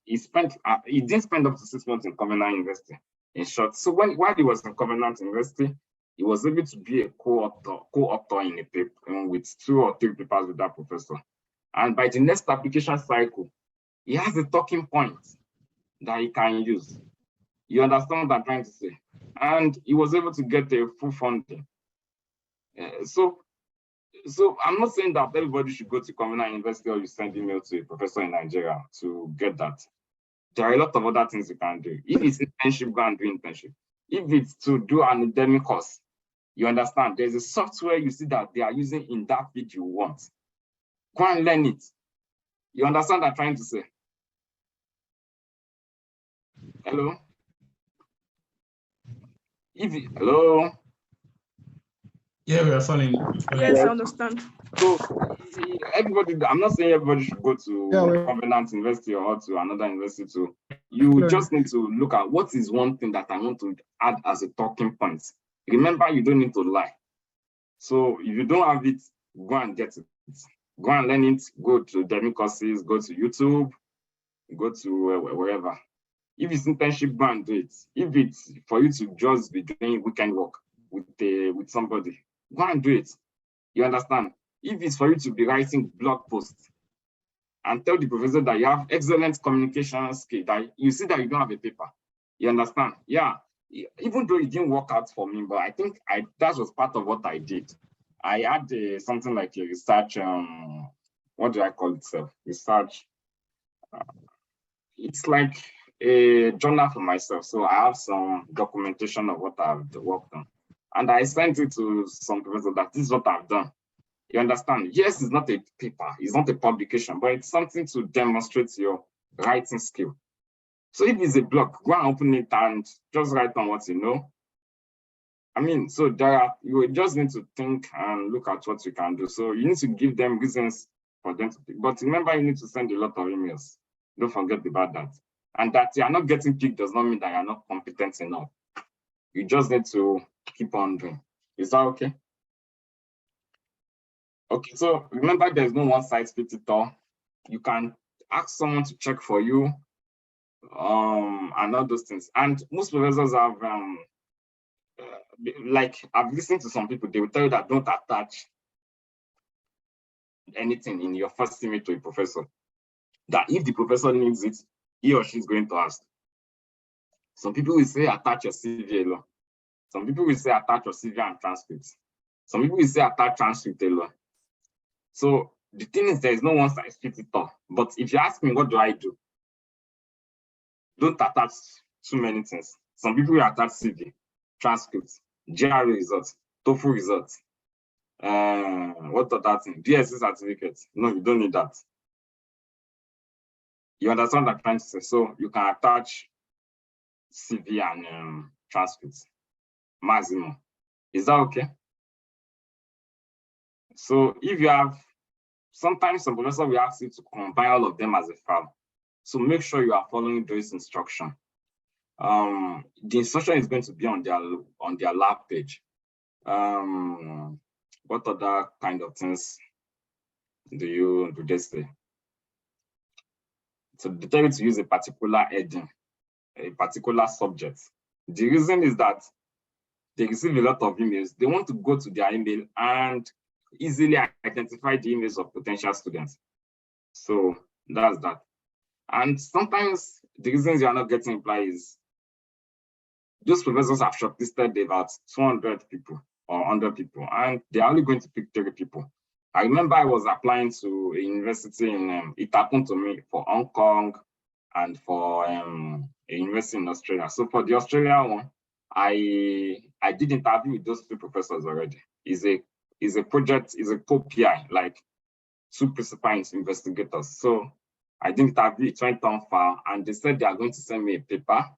he didn't spend up to 6 months in Covenant University, in short. So while he was in Covenant University, he was able to be a co-author in a paper with 2 or 3 papers with that professor. And by the next application cycle, he has a talking point that he can use. You understand what I'm trying to say? And he was able to get a full funding. So I'm not saying that everybody should go to Covenant University or you send email to a professor in Nigeria to get that. There are a lot of other things you can do. If it's internship, go and do internship. If it's to do an academic course, you understand, there's a software you see that they are using in that field you want. Go and learn it. You understand what I'm trying to say? Hello? Hello? Yeah, we are following. Yes, I understand. So everybody, I'm not saying everybody should go to Covenant University or to another university too. You just need to look at what is one thing that I want to add as a talking point. Remember, you don't need to lie. So if you don't have it, go and get it. Go and learn it. Go to demi courses, go to YouTube, go to wherever. If it's internship, go and do it. If it's for you to just be doing weekend work with somebody, go and do it. You understand? If it's for you to be writing blog posts, and tell the professor that you have excellent communication skill, that you see that you don't have a paper. You understand? Yeah. Even though it didn't work out for me, but I think that was part of what I did. I had something like a research, what do I call it? Research. It's like a journal for myself. So I have some documentation of what I've worked on. And I sent it to some professor that this is what I've done. You understand? Yes, it's not a paper, it's not a publication, but it's something to demonstrate your writing skill. So if it's a blog, go and open it and just write on what you know. I mean, so you just need to think and look at what you can do. So you need to give them reasons for them to pick. But remember, you need to send a lot of emails. Don't forget about that. And that you are not getting picked does not mean that you are not competent enough. You just need to keep on doing. Is that okay? Okay, so remember, there's no one size fits it all. You can ask someone to check for you, and all those things. And most professors have, like I've listened to some people, they will tell you that don't attach anything in your first email to a professor. That if the professor needs it, he or she is going to ask. Some people will say attach your CV alone. Some people will say attach your CV and transcripts. Some people will say attach transcript alone. So the thing is, there is no one size fits it all. But if you ask me, what do I do? Don't attach too many things. Some people will attach CV, transcripts, GRE results, TOEFL results. What other thing? DSC certificates. No, you don't need that. You understand what I'm trying to say? So you can attach CV and transcripts. Maximum. Is that okay? So if you have, sometimes some professor will ask you to combine all of them as a file. So make sure you are following those instructions. The instruction is going to be on their lab page. What other kind of things do they say? So they tell you to use a particular heading, a particular subject. The reason is that they receive a lot of emails. They want to go to their email and easily identify the emails of potential students. So that's that. And sometimes the reasons you are not getting reply is those professors have shortlisted about 200 people or 100 people, and they're only going to pick 30 people. I remember I was applying to a university in, it happened to me for Hong Kong and for a university in Australia. So for the Australia one, I did interview with those two professors already. Is a project, is a co-PI, like two principal investigators. So I did interview, it went on far, and they said they are going to send me a paper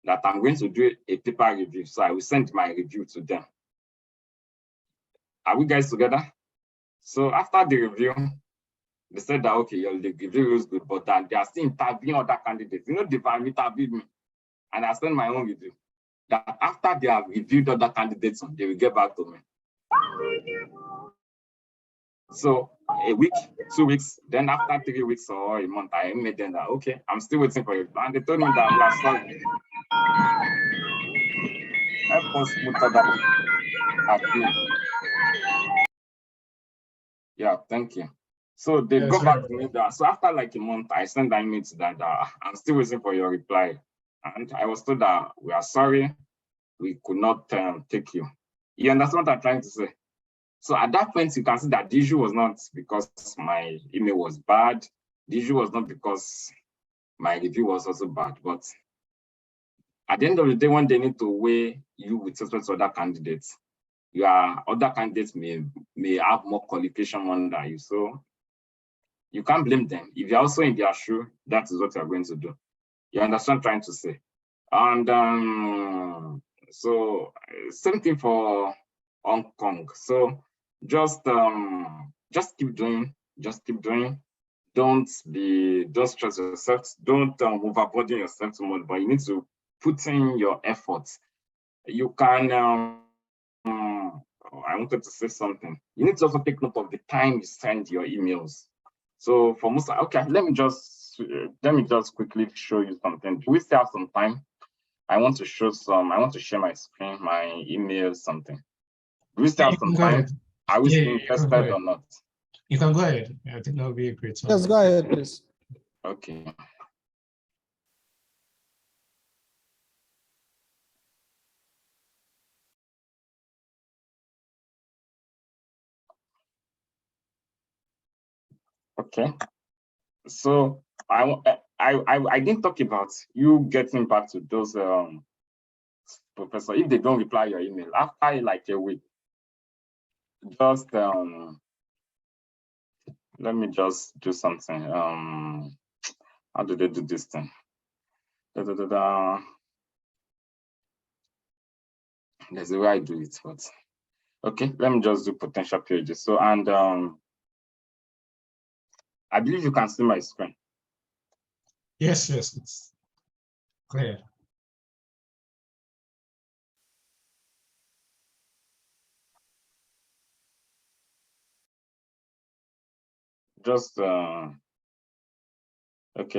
that I'm going to do a paper review. So I will send my review to them. Are we guys together? So after the review, they said that, okay, the review is good, but that they are still interviewing other candidates. You know, they've interviewed me, and I sent my own review. That after they have reviewed other candidates, they will get back to me. So a week, 2 weeks, then after 3 weeks or a month, I made them that, okay, I'm still waiting for you. And they told me that we are sorry. Help us put other people. Yeah, thank you. So they go back to me that, so after like a month, I sent an email to that, I'm still waiting for your reply. And I was told that we are sorry, we could not take you. You understand what I'm trying to say? So at that point, you can see that the issue was not because my email was bad. The issue was not because my review was also bad. But at the end of the day, when they need to weigh you with respect to other candidates, other candidates may have more qualification under you. So you can't blame them. If you're also in their shoe, that is what you're going to do. You understand what I'm trying to say? And so same thing for Hong Kong. So just keep doing, Don't stress yourself. Don't overburden yourself too much, but you need to put in your efforts. You can, I wanted to say something. You need to also take note of the time you send your emails. So for most, okay, let me just quickly show you something. Do we still have some time? I want to share my screen, my email, something. Do we still have some time? Are we still interested or not? You can go ahead. I think that would be a great one. Yes, go ahead, please. Okay. Okay. So I didn't talk about you getting back to those professor if they don't reply your email after like a week. Just let me just do something. How do they do this thing? Da, da, da, da. There's a way I do it, but okay, let me just do potential pages. So and I believe you can see my screen. Yes, it's clear. Just okay,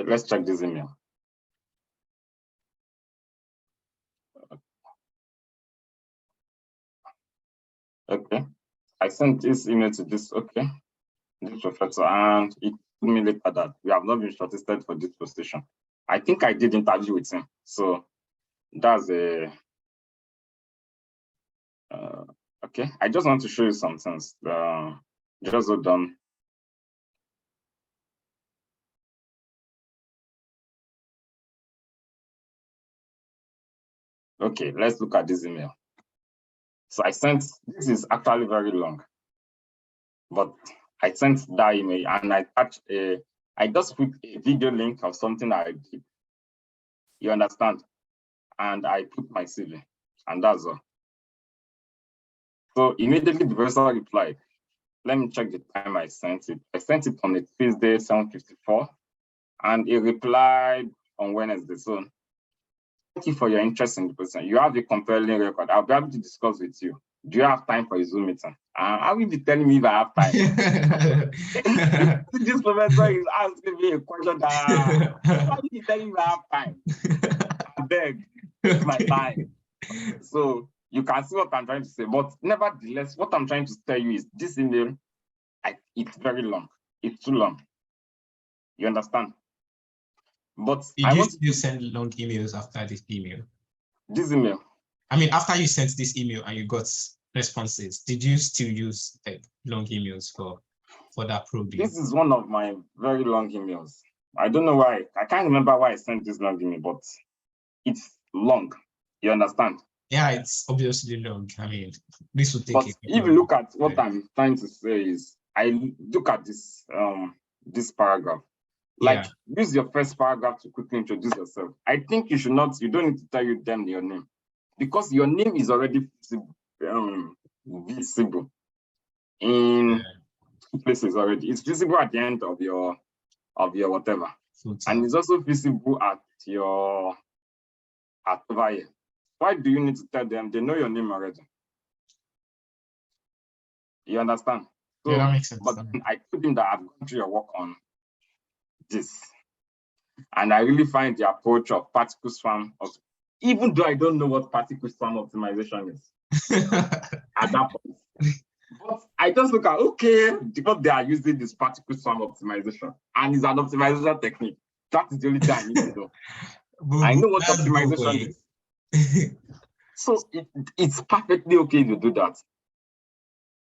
let's check this email. Okay, I sent this email to this, okay, this professor, and it told me later that we have not been shortlisted for this position. I think I did interview with him, so that's a okay. I just want to show you some things. Just hold on. Okay, let's look at this email. So I sent, this is actually very long, but I sent that email and I attached I just put a video link of something I did. You understand? And I put my CV, and that's all. So immediately the professor replied. Let me check the time I sent it. I sent it on a Tuesday, 7:54, and he replied on Wednesday. So thank you for your interest in the person. You have a compelling record. I'll be able to discuss with you. Do you have time for a Zoom meeting? I will be telling me if I have time. This professor is asking me a question that how will you tell me if I have time? I beg, it's my time. So you can see what I'm trying to say. But nevertheless, what I'm trying to tell you is this email, it's very long. It's too long. You understand? But Did you still send long emails after this email? This email. I mean, after you sent this email and you got responses, did you still use like long emails for that probing? This is one of my very long emails. I don't know why. I can't remember why I sent this long email, but it's long. You understand? Yeah, it's obviously long. I mean, this will take. But if you look at what I'm trying to say is, I look at this this paragraph. Like, use your first paragraph to quickly introduce yourself. I think you don't need to tell them your name, because your name is already visible in two places already. It's visible at the end of your whatever, and it's also visible at your over here. Why do you need to tell them? They know your name already. You understand? So, yeah, that makes sense. But I told him that I've gone through your work on this, and I really find the approach of particle swarm, even though I don't know what particle swarm optimization is at that point. But I just look at, okay, because they are using this particle swarm optimization, and it's an optimization technique. That is the only thing I need to know. I know what optimization is. So it's perfectly okay to do that.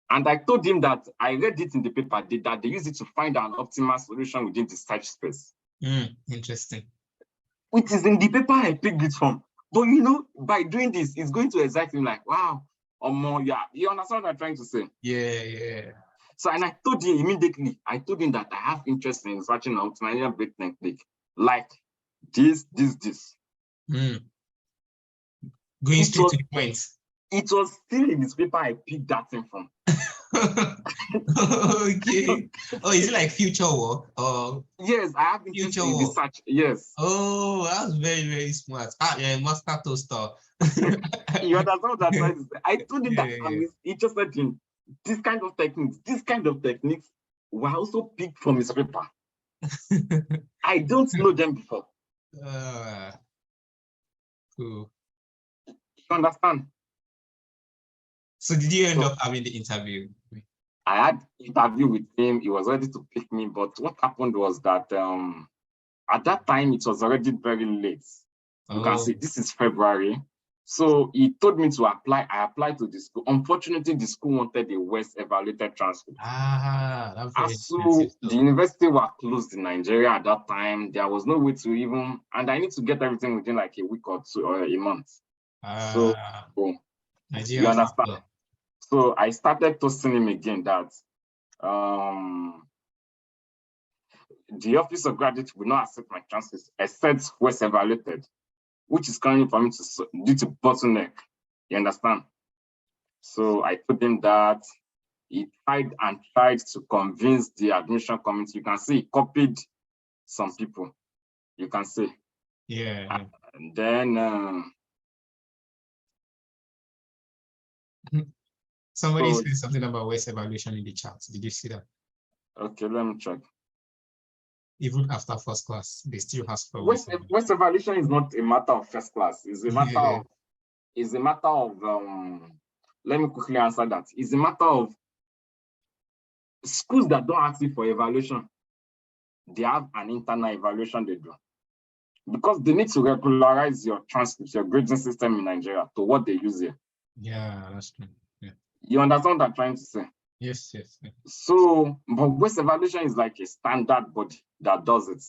And I told him that I read it in the paper that they use it to find an optimal solution within the search space. Interesting. Which is in the paper I picked it from. But you know, by doing this, it's going to excite him like, wow, or more, yeah. You understand what I'm trying to say? Yeah. So, and I told him immediately, that I have interest in searching an optimization based technique, like this. Going straight to the point. It was still in this paper I picked that thing from. Okay. Oh, is it like future work? Yes, I have future in research. Yes. Oh, that's very, very smart. Yeah, master toaster. You understand what I'm trying to say? I told him that I'm interested in this kind of techniques were also picked from his paper. I don't know them before. Cool. You understand? So did you end up having the interview? I had interview with him. He was ready to pick me, but what happened was that at that time it was already very late. You can see this is February. So he told me to apply. I applied to the school. Unfortunately, the school wanted a West evaluated transcript. So the university was closed in Nigeria at that time. There was no way to even, and I need to get everything within like a week or two or a month. So you understand? So I started toasting him again that the Office of Graduate will not accept my transcripts except West evaluated, which is currently for me to due to bottleneck. You understand? So I told him that. He tried and tried to convince the admission committee. You can see he copied some people. You can see. Yeah. And then somebody said something about West evaluation in the chat. Did you see that? Okay, let me check. Even after first class, they still ask for West evaluation is not a matter of first class. It's a matter of. It's a matter of. Let me quickly answer that. It's a matter of schools that don't ask you for evaluation. They have an internal evaluation they do, because they need to regularize your transcripts, your grading system in Nigeria to what they use here. Yeah, that's true. Yeah. You understand what I'm trying to say? Yes. So, but West evaluation is like a standard body that does it.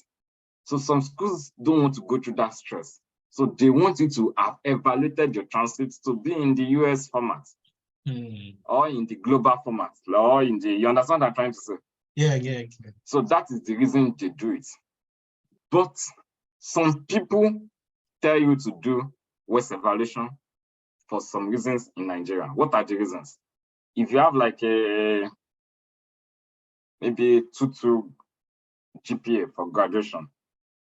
So some schools don't want to go through that stress. So they want you to have evaluated your transcripts to be in the US format, or in the global format, or in the, you understand what I'm trying to say? Yeah. So that is the reason they do it. But some people tell you to do West evaluation for some reasons in Nigeria. What are the reasons? If you have like a maybe 2.2 GPA for graduation,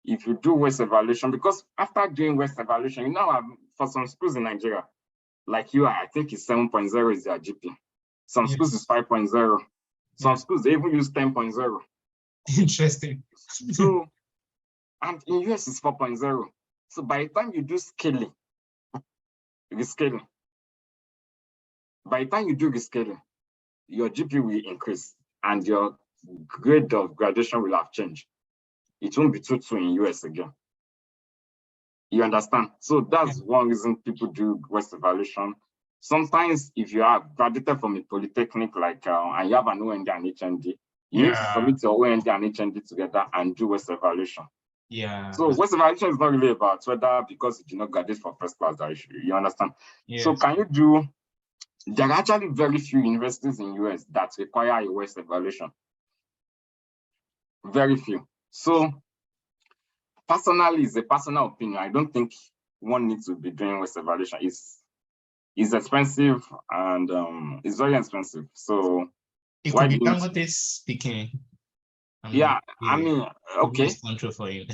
if you do West evaluation, because after doing West evaluation, you now have, for some schools in Nigeria, like you, I think it's 7.0 is their GPA. Some schools is 5.0. Some schools, they even use 10.0. Interesting. So, and in US it's 4.0. So by the time you do rescaling, by the time you do rescaling, your GPA will increase and your grade of graduation will have changed. It won't be 2.2 in US again. You understand? So that's one reason people do West evaluation. Sometimes if you are graduated from a polytechnic, like and you have an OND and HND, you need to submit your OND and HND together and do West evaluation. Yeah. So West evaluation is not really about whether because you did not graduate for first class that you understand. Yes. So can you do? There are actually very few universities in US that require a West evaluation. Very few. So personally, it's a personal opinion. I don't think one needs to be doing West evaluation. It's expensive and it's very expensive. So it could be Dangote speaking. I mean, okay. Control for you.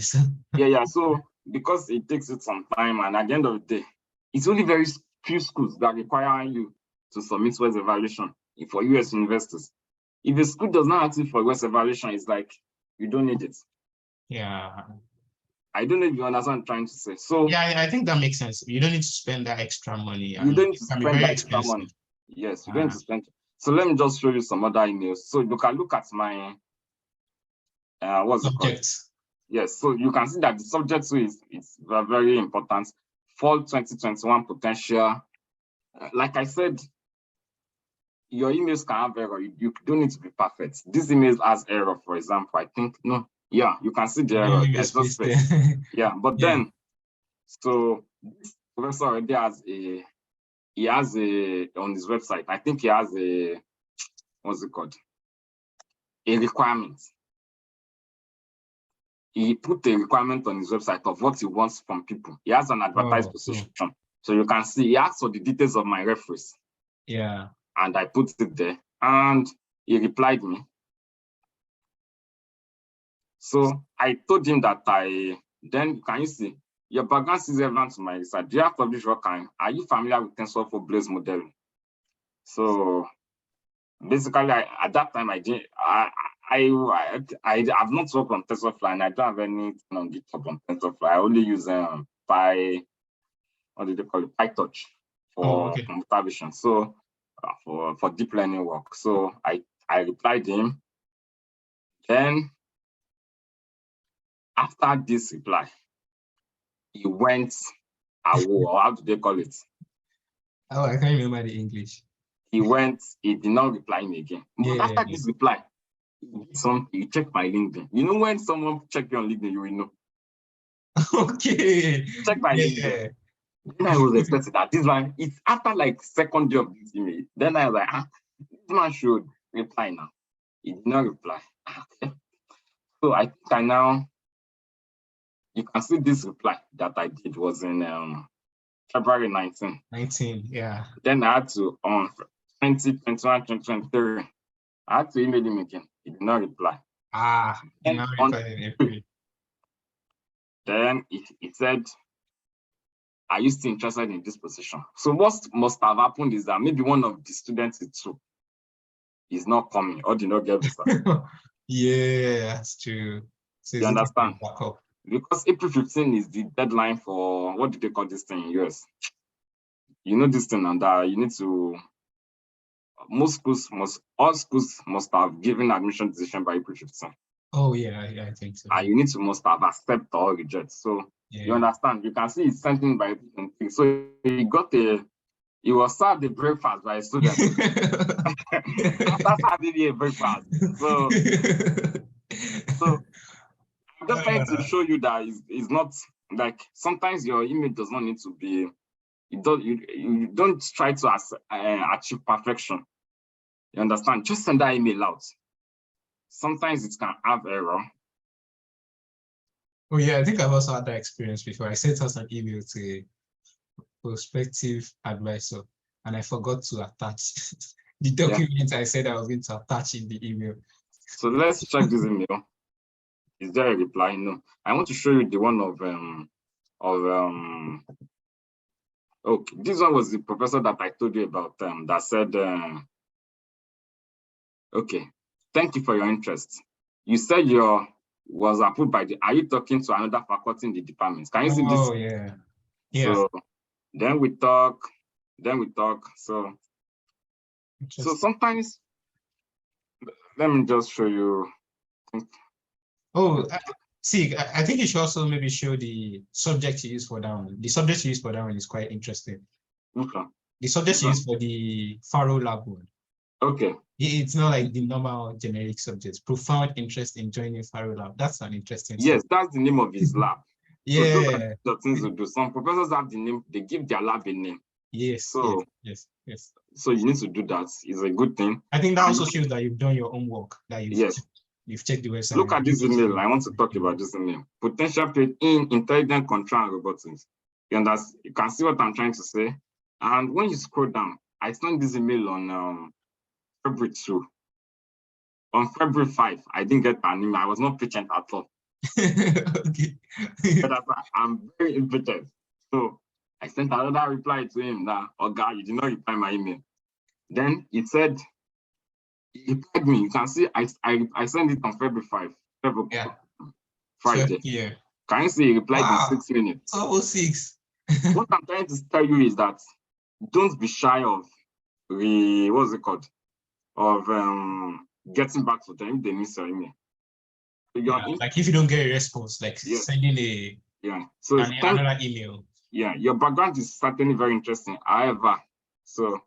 yeah. So because it takes it some time, and at the end of the day, it's only very few schools that require you to submit West evaluation for US universities. If a school does not ask you for West evaluation, it's like you don't need it. Yeah. I don't know if you understand what I'm trying to say. So yeah, I think that makes sense. You don't need to spend that extra money. You don't need to spend that extra money. Yes, you don't need to spend. So let me just show you some other emails. So you can look at my what's it called? Yes, so you can see that the subject is very important. Fall 2021 potential. Like I said, your emails can have error. You don't need to be perfect. This email has error, for example. I think no. Yeah, you can see the error. There's no space. Yeah, but then so this professor already has he has on his website, I think he has what's it called? A requirement. He put a requirement on his website of what he wants from people. He has an advertised position. So you can see he asked for the details of my reference. Yeah. And I put it there and he replied me. So I told him that then can you see, your background is relevant to my research. Do you have published work? Are you familiar with TensorFlow Blaze modeling? So basically, at that time, I have not worked on TensorFlow, and I don't have anything on GitHub on TensorFlow. I only use what do they call it? PyTorch for computer vision. So for deep learning work. So I I replied him. Then after this reply, he went or how do they call it? Oh, I can't remember the English. He did not reply me again. But after this reply, he checked my LinkedIn. You know, when someone check you on LinkedIn, you will know. Okay. Check my LinkedIn. Then I was expecting that this one, it's after like second day of this email. Then I was like, this man should reply now. He did not reply. Okay. So I think you can see this reply that I did was in February 19. 19, yeah. Then I had to, on 2021, 2023, I had to email him again. He did not reply. He now replied in April. Then he said, are you still interested in this position? So what must have happened is that maybe one of the students too is not coming or did not get visa. Yeah, that's true. So you understand? Because April 15 is the deadline for, what do they call this thing in US? You know this thing, and you need to, all schools must have given admission decision by April 15. Oh yeah, I think so. And you need to must have accept or reject. So you understand, you can see it's sent in by April 15. So he was served the breakfast by a student. After serving a breakfast. So I'm just trying to show you that it's not like sometimes your email does not need to be, you don't try to achieve perfection. You understand? Just send that email out. Sometimes it can have error. Oh yeah, I think I've also had that experience before. I sent out an email to a prospective advisor and I forgot to attach the document I said I was going to attach in the email. So let's check this email. Is there a reply? No. I want to show you the one okay, this one was the professor that I told you about that said, okay, thank you for your interest. You said was approved by are you talking to another faculty in the department? Can you see this? Oh yeah. So then we talk. So sometimes, let me just show you. Oh, see, I think you should also maybe show the subject you use for that one. The subject you use for that one is quite interesting. Okay. The subject you use for the Faro lab one. Okay. It's not like the normal generic subjects. Profound interest in joining Faro lab. That's an interesting Yes, subject. that's the name of his lab. Yeah. So those are the things to do. Some professors have the name, they give their lab a name. Yes. So yes. So you need to do that. It's a good thing. I think that also shows that you've done your own work. That you've checked the website. Look at this email. I want to talk about this email. Potential paid in intelligent control and robotics. You understand? You can see what I'm trying to say. And when you scroll down, I sent this email on February 2. On February 5, I didn't get an email. I was not patient at all. Okay. But I'm very impatient. So I sent another reply to him that, oh God, you did not reply my email. Then he said, he replied me. You can see I sent it on February 5. Friday. Yeah. Can you see he replied in 6 minutes? Almost 6. What I'm trying to tell you is that don't be shy of what's it called? Of getting back to them if they miss your email. Like if you don't get a response, like sending another email. Yeah, your background is certainly very interesting. However, so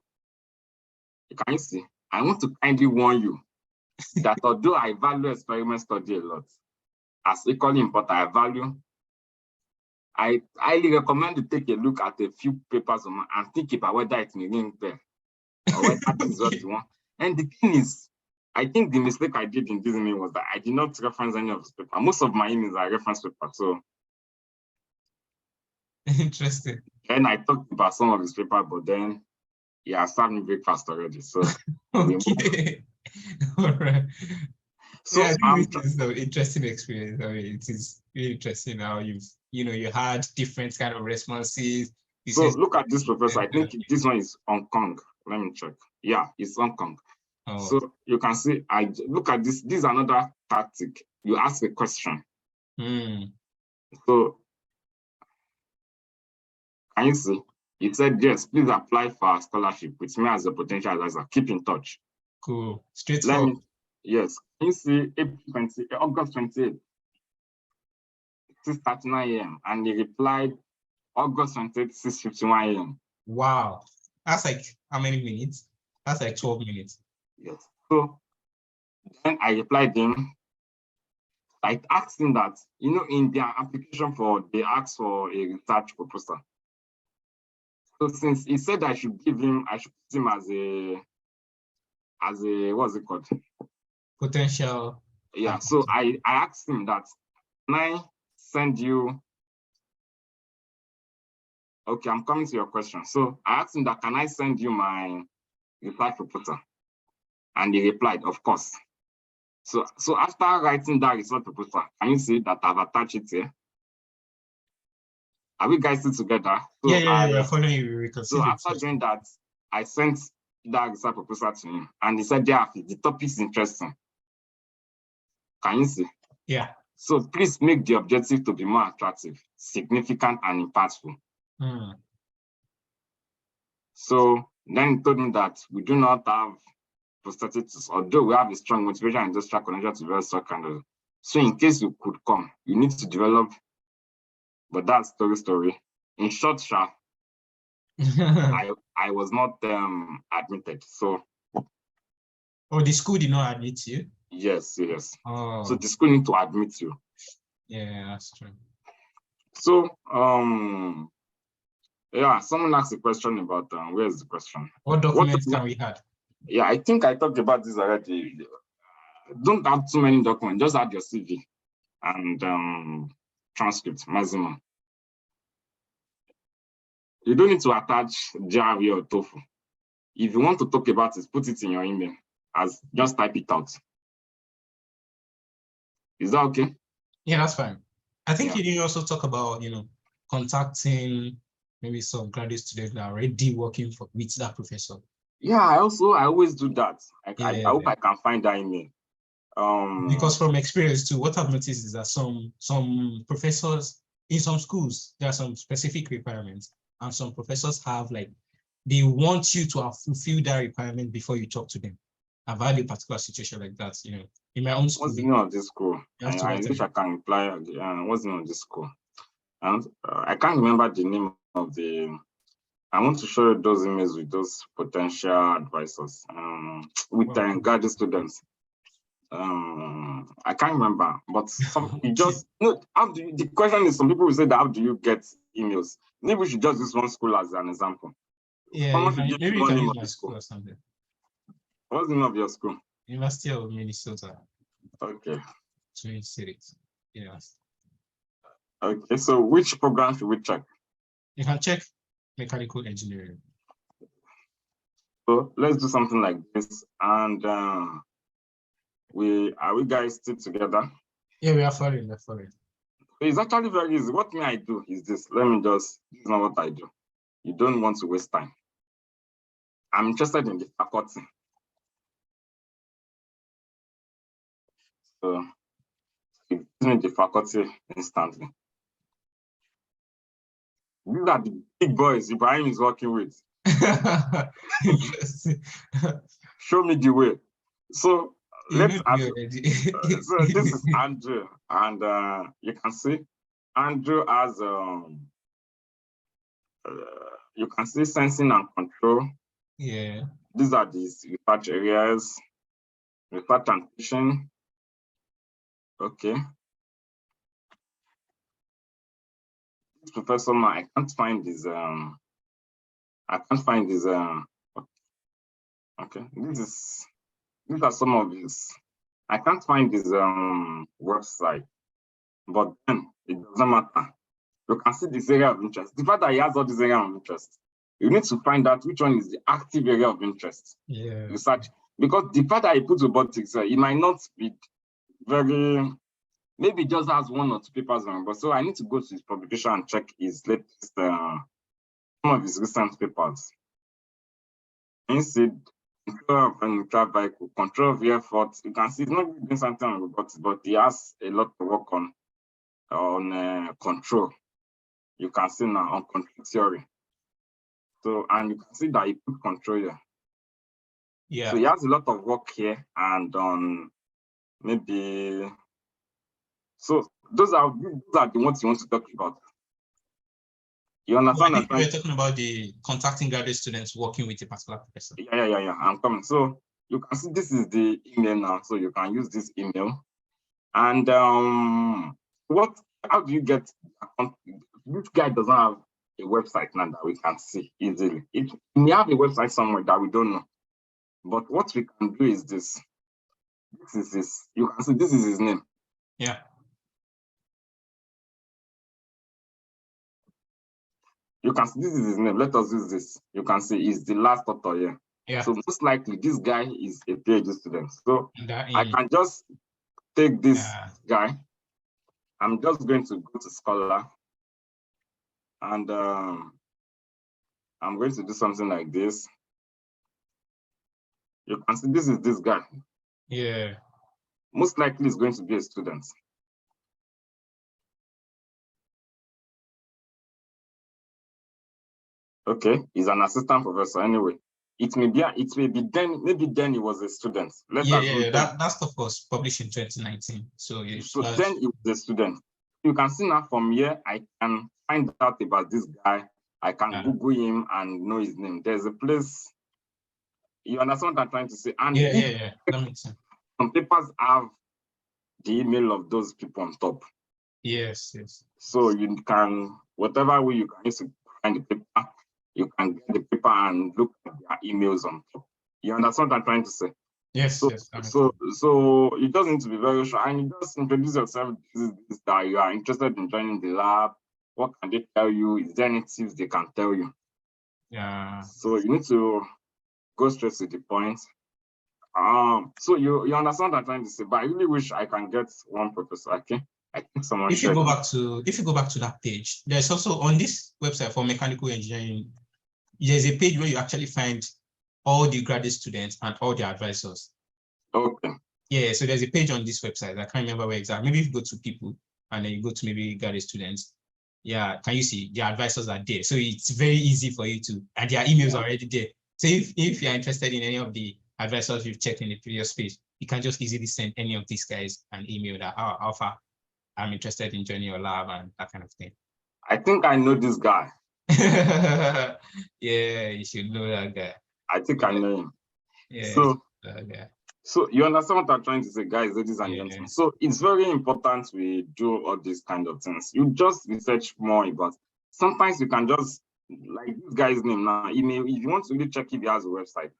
can you see? I want to kindly warn you that although I value experiment study a lot, as equally important, I highly recommend you take a look at a few papers and think about whether it may ring bell or whether this is what you want. And the thing is, I think the mistake I did in this email was that I did not reference any of this paper. Most of my emails are reference papers. So interesting. Then I talked about some of his paper, but then he has started breakfast already. So okay. All right. So yeah, I think it's an interesting experience. I mean, it is really interesting how you had different kind of responses. So look at this professor. I think this one is Hong Kong. Let me check. Yeah, it's Hong Kong. Oh. So you can see, I look at this. This is another tactic. You ask a question. So can you see? It said, yes, please apply for a scholarship with me as a potential advisor. Keep in touch. Cool. Let Straightforward. me, yes, you see August 28th, 6:39 a.m. and he replied August 28th, 6:51 a.m. Wow. That's like how many minutes? That's like 12 minutes. Yes. So then I replied him. I asked him that, in their application they asked for a research proposal. So since he said I should put him as a what's it called? Potential. Yeah. So I asked him that, can I send you? Okay, I'm coming to your question. So I asked him that, can I send you my research proposal? And he replied, of course. So after writing that research proposal, can you see that I've attached it here? Are we guys still together? So Yeah, following you. So after doing that, I sent that research proposal to him, and he said, "Yeah, the topic is interesting." Can you see? Yeah. So please make the objective to be more attractive, significant, and impactful. So then he told me that we do not have postgraduates, although we have a strong motivation and industrial connection to various kind. So in case you could come, you need to develop. But that's story. In short, I was not admitted. So. Oh, the school did not admit you? Yes. Oh. So the school need to admit you. Yeah, that's true. So yeah, someone asked a question about where is the question? What documents can we have? Yeah, I think I talked about this already. Don't have too many documents, just add your CV and transcript maximum. You don't need to attach JRE or TOEFL. If you want to talk about it, put it in your email, just type it out. Is that okay? Yeah, that's fine. I think you didn't also talk about, contacting maybe some graduate students that are already working with that professor. Yeah, I always do that. I hope I can find that email. Because from experience too, what I've noticed is that some professors in some schools, there are some specific requirements, and some professors have they want you to have fulfilled that requirement before you talk to them. I've had a particular situation like that, in my own school. What's the name of this school? I wish I can reply. What's the name of this school? And I can't remember the name of the. I want to show you those emails with those potential advisors, with graduate students. I can't remember, but the question is, some people will say that, how do you get emails? Maybe we should just use one school as an example. Yeah, maybe you can use my school or something. What's the name of your school? University of Minnesota. Okay. Twin Cities. Yes. Okay, so which program should we check? You can check mechanical engineering. So let's do something like this, and are we guys still together? Yeah, we are following. It's actually very easy. What may I do is this. This is not what I do. You don't want to waste time. I'm interested in the faculty. So give me the faculty instantly. These are the big boys Ibrahim is working with. Show me the way. So let's so this is Andrew, and you can see Andrew has you can see sensing and control. Yeah. These are these research areas, research and teaching. Okay. This professor, I can't find this. Okay, these are some of these. I can't find this website, but then it doesn't matter. You can see this area of interest. The fact that he has all this area of interest, you need to find out which one is the active area of interest. Yeah. Research, because the fact that he puts robotics, it might not be very. Maybe just has one or two papers on, but so I need to go to his publication and check his latest, some of his recent papers. Instead, control of an vehicle, control of the effort. You can see he's not doing something on robotics, but he has a lot to work on control. You can see now on control theory. So, and you can see that he put control here. Yeah. So he has a lot of work here and on maybe. So those are the ones you want to talk about. You understand? I think we're talking about the contacting graduate students working with a particular professor. Yeah. I'm coming. So you can see this is the email now. So you can use this email. And how do you get this guy doesn't have a website now that we can see easily. It may have a website somewhere that we don't know. But what we can do is this. This is his, you can see this is his name. Yeah. You can see this is his name. Let us use this. You can see he's the last author here. Yeah. So most likely this guy is a PhD student. So I can just take this guy. I'm just going to go to Scholar and I'm going to do something like this. You can see this is this guy. Yeah. Most likely is going to be a student. Okay, he's an assistant professor anyway. It may be then, maybe then he was a student. That stuff was published in 2019. So then he was a student. You can see now from here, I can find out about this guy. I can Google him and know his name. There's a place. You understand what I'm trying to say? And yeah, that makes sense. Some papers have the email of those people on top. Yes. So you can, whatever way you can use to find the paper, you can get the paper and look at their emails on top. You understand what I'm trying to say? Yes. So you just need to be very sure, and you just introduce yourself. This is that you are interested in joining the lab. What can they tell you? Is there any tips they can tell you? Yeah. So you need to go straight to the point. So you understand what I'm trying to say, but I really wish I can get one professor. Okay, I think someone. If you go back to that page, there's also on this website for mechanical engineering, there's a page where you actually find all the graduate students and all the advisors. Okay. Yeah, so there's a page on this website. I can't remember where exactly. Maybe if you go to people and then you go to maybe graduate students. Yeah, can you see the advisors are there? So it's very easy for you to, and their emails are already there. So if you're interested in any of the advisors you've checked in the previous page, you can just easily send any of these guys an email that, Alpha, I'm interested in joining your lab and that kind of thing. I think I know this guy. Yeah, you should know that guy. I think I know him. Yeah. So you understand what I'm trying to say, guys, ladies and gentlemen. So it's very important we do all these kind of things. You just research more about. Sometimes you can just, like this guy's name now, email. If you want to really check if he has a website,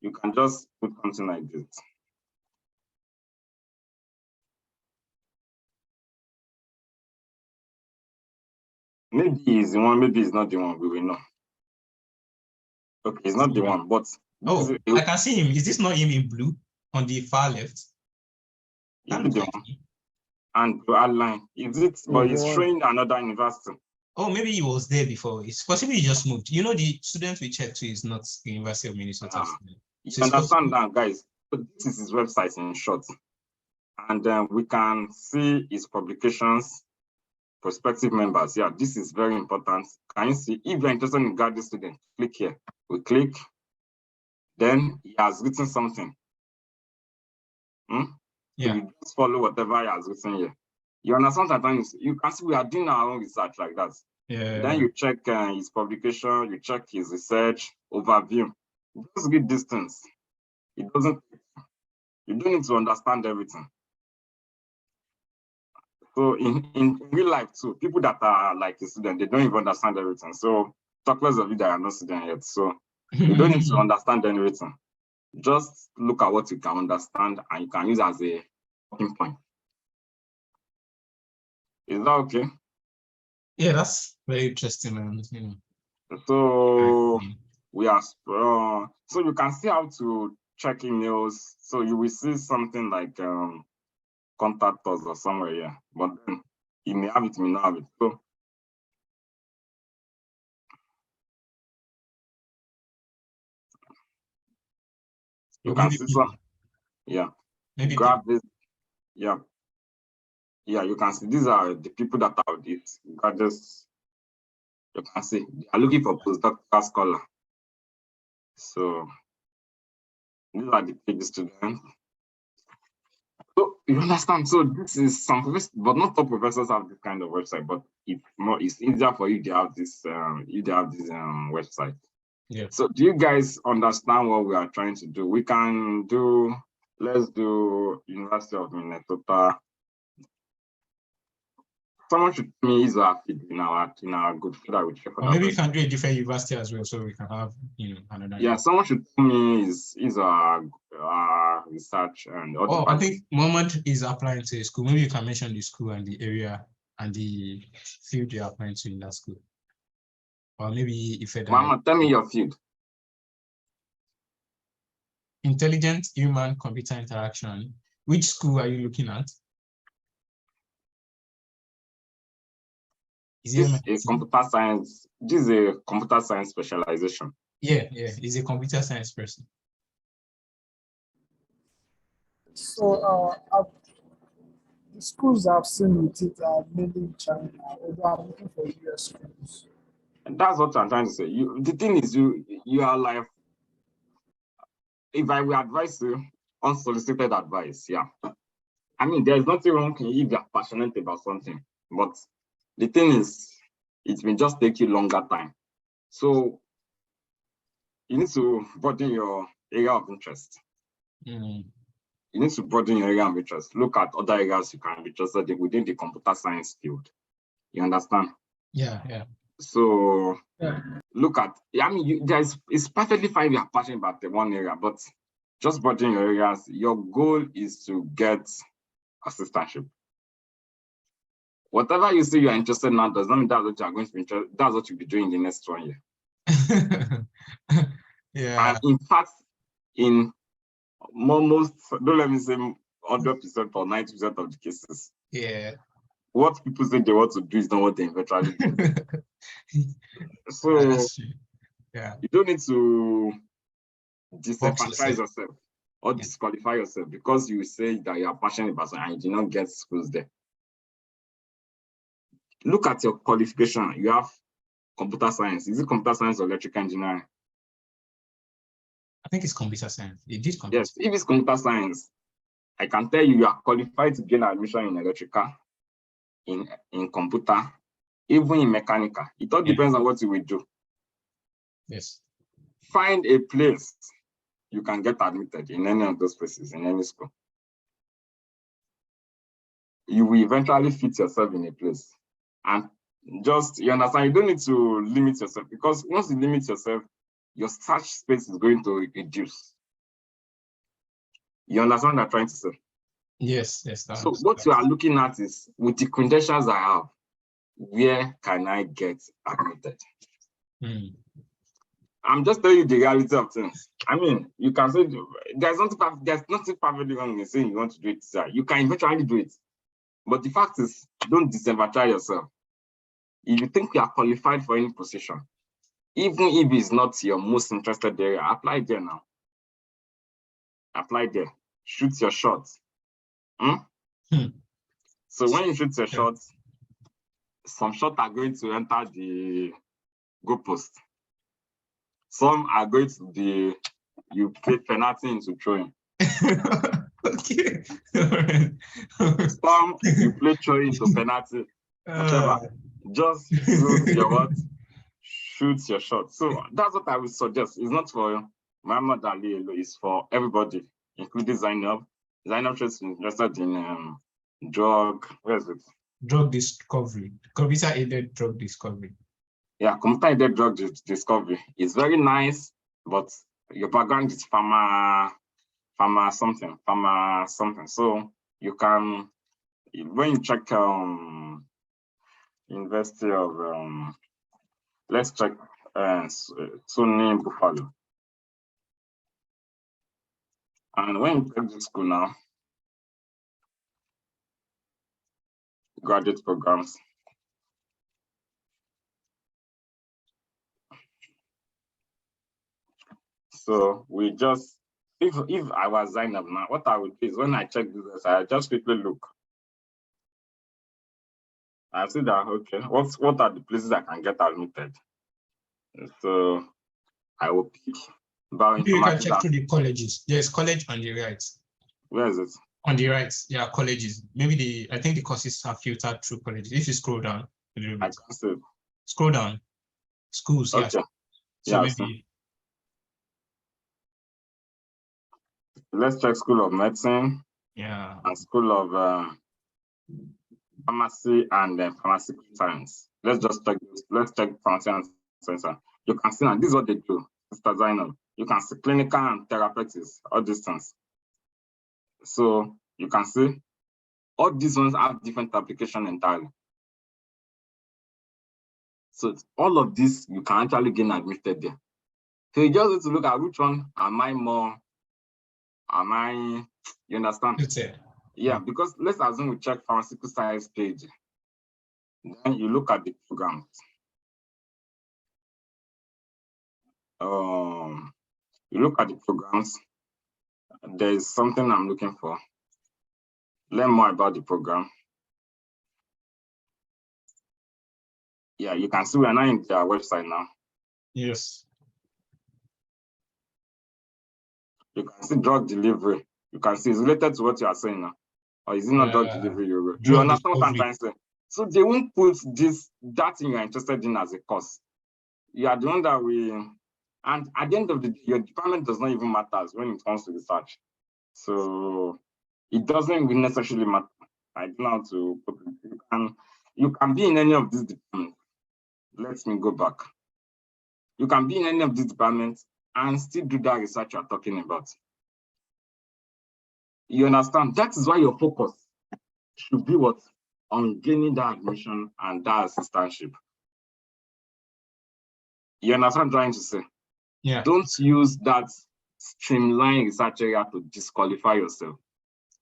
you can just put something like this. Maybe he's the one, maybe he's not the one, we will know. Okay, it's not the one, but I can see him. Is this not him in blue on the far left? That looks like him. And outline, is it? But he's showing another university. Oh, maybe he was there before. It's possibly he just moved. You know, the student we checked to is not the University of Minnesota. You understand that, guys? So this is his website in short, and we can see his publications. Prospective members, yeah, this is very important. Can you see? If you're interested in graduate student, click here. We click, then he has written something. So you just follow whatever he has written here. You understand that you can see we are doing our own research like that. Then you check his publication, you check his research overview. Just read these things. You don't need to understand everything. So in real life too, people that are like a student, they don't even understand everything. So talk less of you that are not student yet. So you don't need to understand everything. Just look at what you can understand and you can use as a talking point. Is that okay? Yeah, that's very interesting, man. So we are so you can see how to check emails. So you will see something like contact us or somewhere here, but then you may have it, may not have it. So you can see some, maybe grab this, yeah, you can see these are the people that are this graduates. You can see they are looking for postdoctoral scholar. So These are the PhD students. So you understand? So this is some professors, but not all professors have this kind of website. But it's easier for you to have this website. Yeah. So do you guys understand what we are trying to do? We can do. Let's do University of Minnesota. Someone should tell me his or her feed in our group so that we check. Or maybe you can do a different university as well, so we can have another. Yeah, someone should tell me his or her research and. Oh, I think Mohammed is applying to a school. Maybe you can mention the school and the area and the field you're applying to in that school. Or maybe if Mama, tell me your field. Intelligent human computer interaction. Which school are you looking at? Is this a computer science? This is a computer science specialization. Yeah, he's a computer science person. So the schools I've seen with it are mainly in China, although I'm looking for US schools. And that's what I'm trying to say. The thing is, you are like, if I will advise you, unsolicited advice, yeah. I mean, there's nothing wrong if you're passionate about something, but the thing is, it may just take you longer time. So you need to broaden your area of interest. Mm. You need to broaden your area of interest. Look at other areas you can be interested in within the computer science field. You understand? Yeah. So look at, I mean, it's perfectly fine if you're passionate about the one area, but just broaden your areas. Your goal is to get assistantship. Whatever you say you're interested in now does not mean that's what you're going to be interested. That's what you'll be doing in the next 1 year. Yeah. And in fact, in almost, don't let me say 100% or 90% of the cases, Yeah. what people say they want to do is not what they eventually do. So that's true. Yeah. you don't need to disenfranchise yourself or disqualify yourself because you say that you are passionate about something and you did not get schools there. Look at your qualification. You have computer science. Is it computer science or electrical engineering? I think it's computer science. It did computer. Yes, if it's computer science, I can tell you are qualified to gain admission in electrical, in computer, even in mechanical. It all depends on what you will do. Yes. Find a place you can get admitted in any of those places, in any school. You will eventually fit yourself in a place. And just, you understand, you don't need to limit yourself because once you limit yourself, your search space is going to reduce. You understand what I'm trying to say? Yes. So what you are looking at is, with the credentials I have, where can I get admitted? Mm. I'm just telling you the reality of things. I mean, you can say there's nothing perfectly wrong in saying you want to do it. Sir. You can eventually do it. But the fact is, don't disenfranchise yourself. If you think you are qualified for any position, even if it's not your most interested area, apply there now. Apply there. Shoot your shot. So when you shoot your shot, some shots are going to enter the goalpost. Some are going to be, you play penalty into throwing. Okay. Some you play throwing into penalty. Whatever. Just shoot your what? Shoot your shot. So that's what I would suggest. It's not for Muhammad Ali alone, it's for everybody, including Zainab. Zainab is interested in drug discovery. Computer-aided drug discovery. Yeah, computer-aided drug discovery is very nice, but your background is pharma something. So you can, when you check University of let's check SUNY Buffalo. And when you check this school now, graduate programs. So we just, if I was Zainab now, what I would do is when I check this, I just quickly look. I see that, okay, what are the places I can get admitted? So I will pick You can check bioinformatics. through the colleges. There's college on the right. Where is it? On the right, yeah, colleges. Maybe I think the courses are filtered through colleges. If you scroll down a little I bit, can't see it. scroll down. Schools, yes. Okay. So Yeah, maybe let's check School of Medicine yeah. and School of Pharmacy and Pharmaceutical Science. Let's just check this. Let's check Pharmacy and Science. You can see now, this is what they do, Mr. Zainab. You can see clinical and therapeutics, all these things. So you can see all these ones have different application entirely. So all of this, you can actually gain admitted there. So you just need to look at which one you understand? It's it. Yeah, because let's assume we check pharmaceutical science page. Then you look at the programs. You look at the programs. There is something I'm looking for. Learn more about the program. Yeah, you can see we are now in their website now. Yes. You can see drug delivery. You can see it's related to what you are saying now. Or is it not drug delivery? You understand what I'm trying to say? So they won't put that thing you're interested in as a course. You are the one that and at the end of the day, your department does not even matter when it comes to research. So it doesn't necessarily matter. I don't know how to put it. You can be in any of these departments. Let me go back. You can be in any of these departments and still do that research you're talking about. You understand? That is why your focus should be what? On gaining that admission and that assistantship. You understand what I'm trying to say? Yeah. Don't use that streamlined research area to disqualify yourself.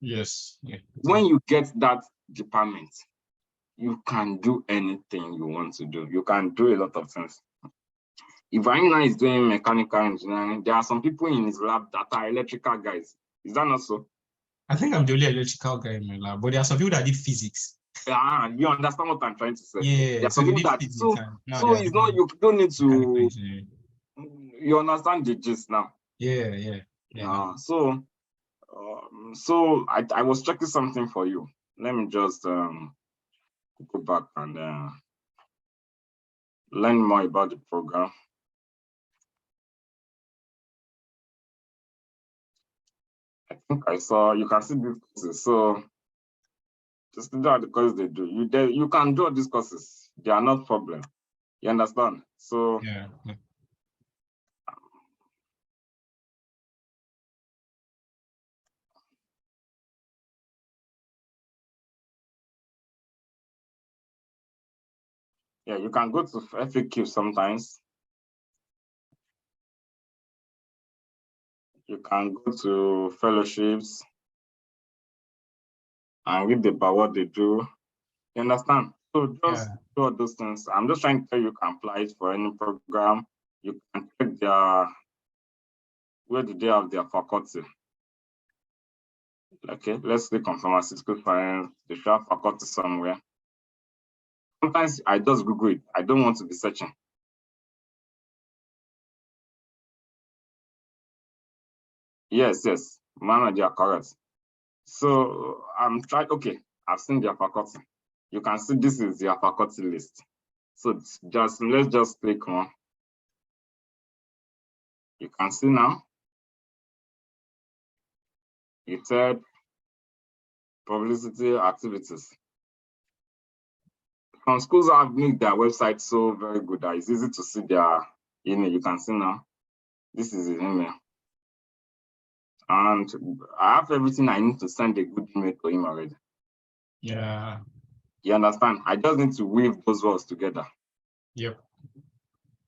Yes. Yeah. When you get that department, you can do anything you want to do. You can do a lot of things. If Aina is doing mechanical engineering, there are some people in his lab that are electrical guys. Is that not so? I think I'm the only electrical guy in my lab, but there are some people that did physics. You understand what I'm trying to say? Yeah, so it's not, you don't need to, you understand the gist now. Yeah. So I was checking something for you. Let me just go back and learn more about the program. I think I saw, you can see these courses. So just do the courses they do. You can do these courses. They are not problem. You understand? So yeah. Yeah, you can go to FAQ sometimes. You can go to fellowships and read about what they do. You understand? So just do all those things. I'm just trying to tell you can apply it for any program. You can check where do they have their faculty. Okay, let's click on pharmaceutical science. They should have faculty somewhere. Sometimes I just Google it. I don't want to be searching. Yes, Mama, they are correct. So I'm trying, okay, I've seen their faculty. You can see this is their faculty list. So let's just click on. You can see now. It said publicity activities. Some schools have made their website so very good that it's easy to see their email. You can see now. This is the email. And I have everything I need to send a good email to him already. Yeah. You understand? I just need to weave those words together. Yep.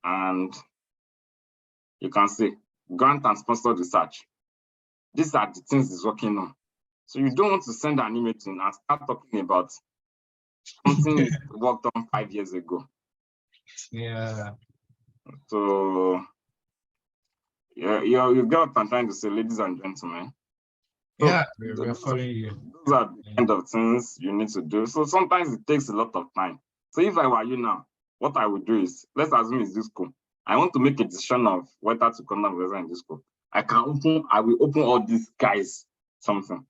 And you can see grant and sponsored research. These are the things he's working on. So you don't want to send an email to him and start talking about something he worked on 5 years ago. Yeah. So you get what I'm trying to say, ladies and gentlemen. So yeah, we're following you. Those are the kind of things you need to do. So sometimes it takes a lot of time. So if I were you now, what I would do is, let's assume it's this school. I want to make a decision of whether to come down in this school. I will open all these guys something.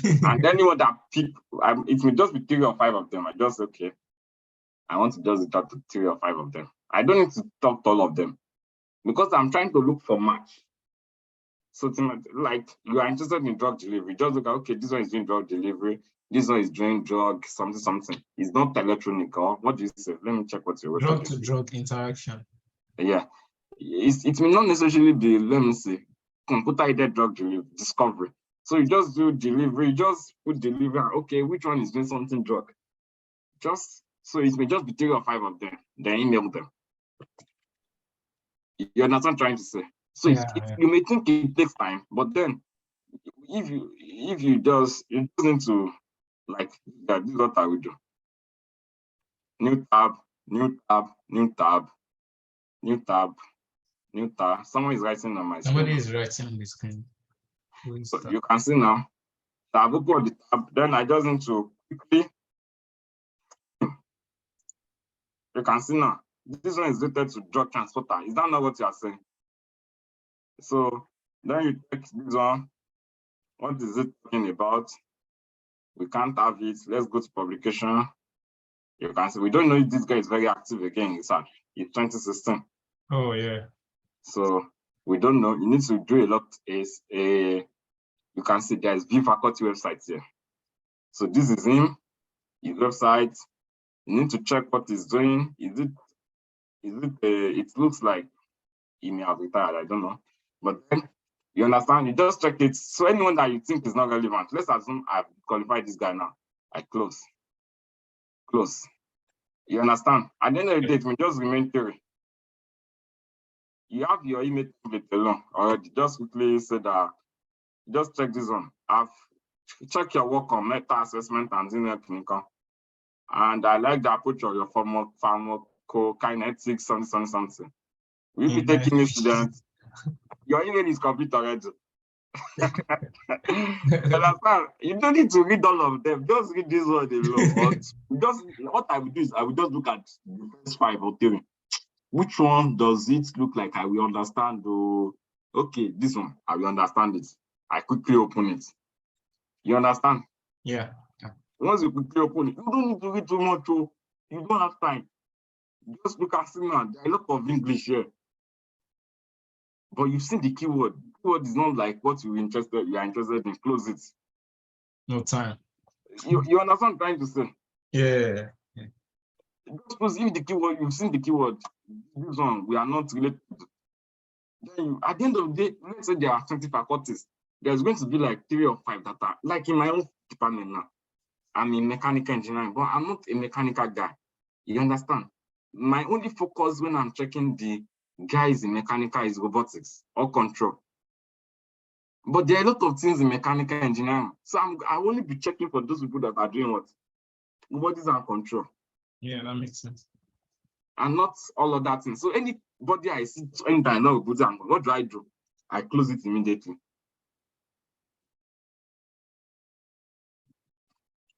And anyone that pick, it may just be 3 or 5 of them. I just, okay, I want to just talk to 3 or 5 of them. I don't need to talk to all of them because I'm trying to look for match. So, like, you are interested in drug delivery, just look at, okay, this one is doing drug delivery, this one is doing drug, something. It's not electronic, or what do you say? Let me check what you wrote. Drug to drug interaction. Yeah. It may not necessarily be, let me see, computer-aided drug delivery, discovery. So you just do delivery, just put delivery, okay, which one is doing something drug? Just, so it may just be 3 or 5 of them, then email them. You understand what I'm trying to say? So you may think it takes time, but then if you just, it doesn't to, like, yeah, this is what I will do. New tab, new tab, new tab, new tab, new tab. Someone is writing on my screen. Somebody is writing on the screen. So you can see now, tab, open the tab, then I just need to quickly, you can see now, this one is related to drug transporter. Is that not what you are saying? So then you take this one, what is it talking about? We can't have it, let's go to publication. You can see, we don't know if this guy is very active again, it's 2016. Oh yeah. So we don't know, you need to do a lot, you can see there's view faculty websites here. So this is him, his website. You need to check what he's doing. It looks like he may have retired, I don't know. But then you understand, you just check it. So anyone that you think is not relevant, let's assume I've qualified this guy now. I close. You understand? At the end of the day, it will just remain theory. You have your email template alone already. Just quickly say that, just check this one. Check your work on meta assessment and linear clinical. And I like the approach of your pharmacokinetics, something. We'll be taking a student. Your email is complete already. You don't need to read all of them. Just read this one alone. Just what I will do is I will just look at the first 5 or 3. Which one does it look like I will understand? Okay, this one I will understand it. I quickly open it. You understand? Yeah. Once you quickly open it, you don't need to read too much. You don't have time. Just look at signal. There are a lot of English here. But you've seen the keyword. Keyword is not like what you are interested in. Close it. No time. You understand what I'm trying to say? Yeah. Just suppose if the keyword, you've seen the keyword, this one, we are not related. Then at the end of the day, let's say there are 20 faculties. There's going to be like 3 or 5 that are, like in my own department now. I'm in mechanical engineering, but I'm not a mechanical guy. You understand? My only focus when I'm checking the guys in mechanical is robotics or control. But there are a lot of things in mechanical engineering. So I only be checking for those people that are doing what? Robotics and control. Yeah, that makes sense. And not all of that thing. So anybody I see anytime I know what do? I close it immediately.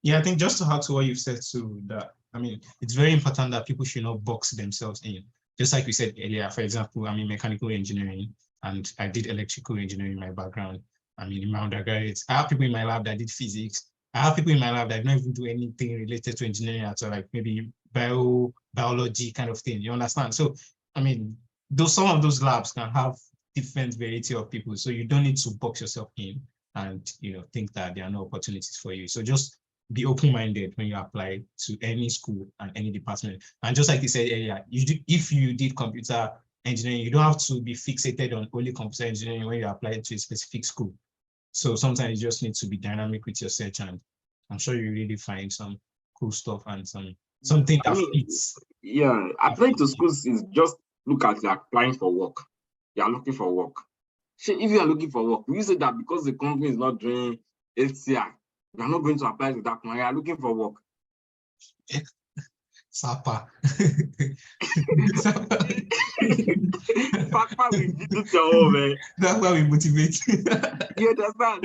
Yeah, I think just to add to what you've said too, that I mean, it's very important that people should not box themselves in. Just like we said earlier, for example, I'm in mechanical engineering and I did electrical engineering in my background. I mean, in my undergraduate, I have people in my lab that did physics. I have people in my lab that don't even do anything related to engineering at all, like maybe biology kind of thing. You understand? So, I mean, some of those labs can have different variety of people. So you don't need to box yourself in and think that there are no opportunities for you. So just be open-minded when you apply to any school and any department. And just like you said earlier, if you did computer engineering, you don't have to be fixated on only computer engineering when you apply to a specific school. So sometimes you just need to be dynamic with your search, and I'm sure you really find some cool stuff and something that fits. Yeah, applying to schools is just look at like applying for work. You are looking for work. If you are looking for work, you say that because the company is not doing HCI, you are not going to apply to that one. You are looking for work. Sapa. Papa, we visit your home, man. That's why we motivate. You understand?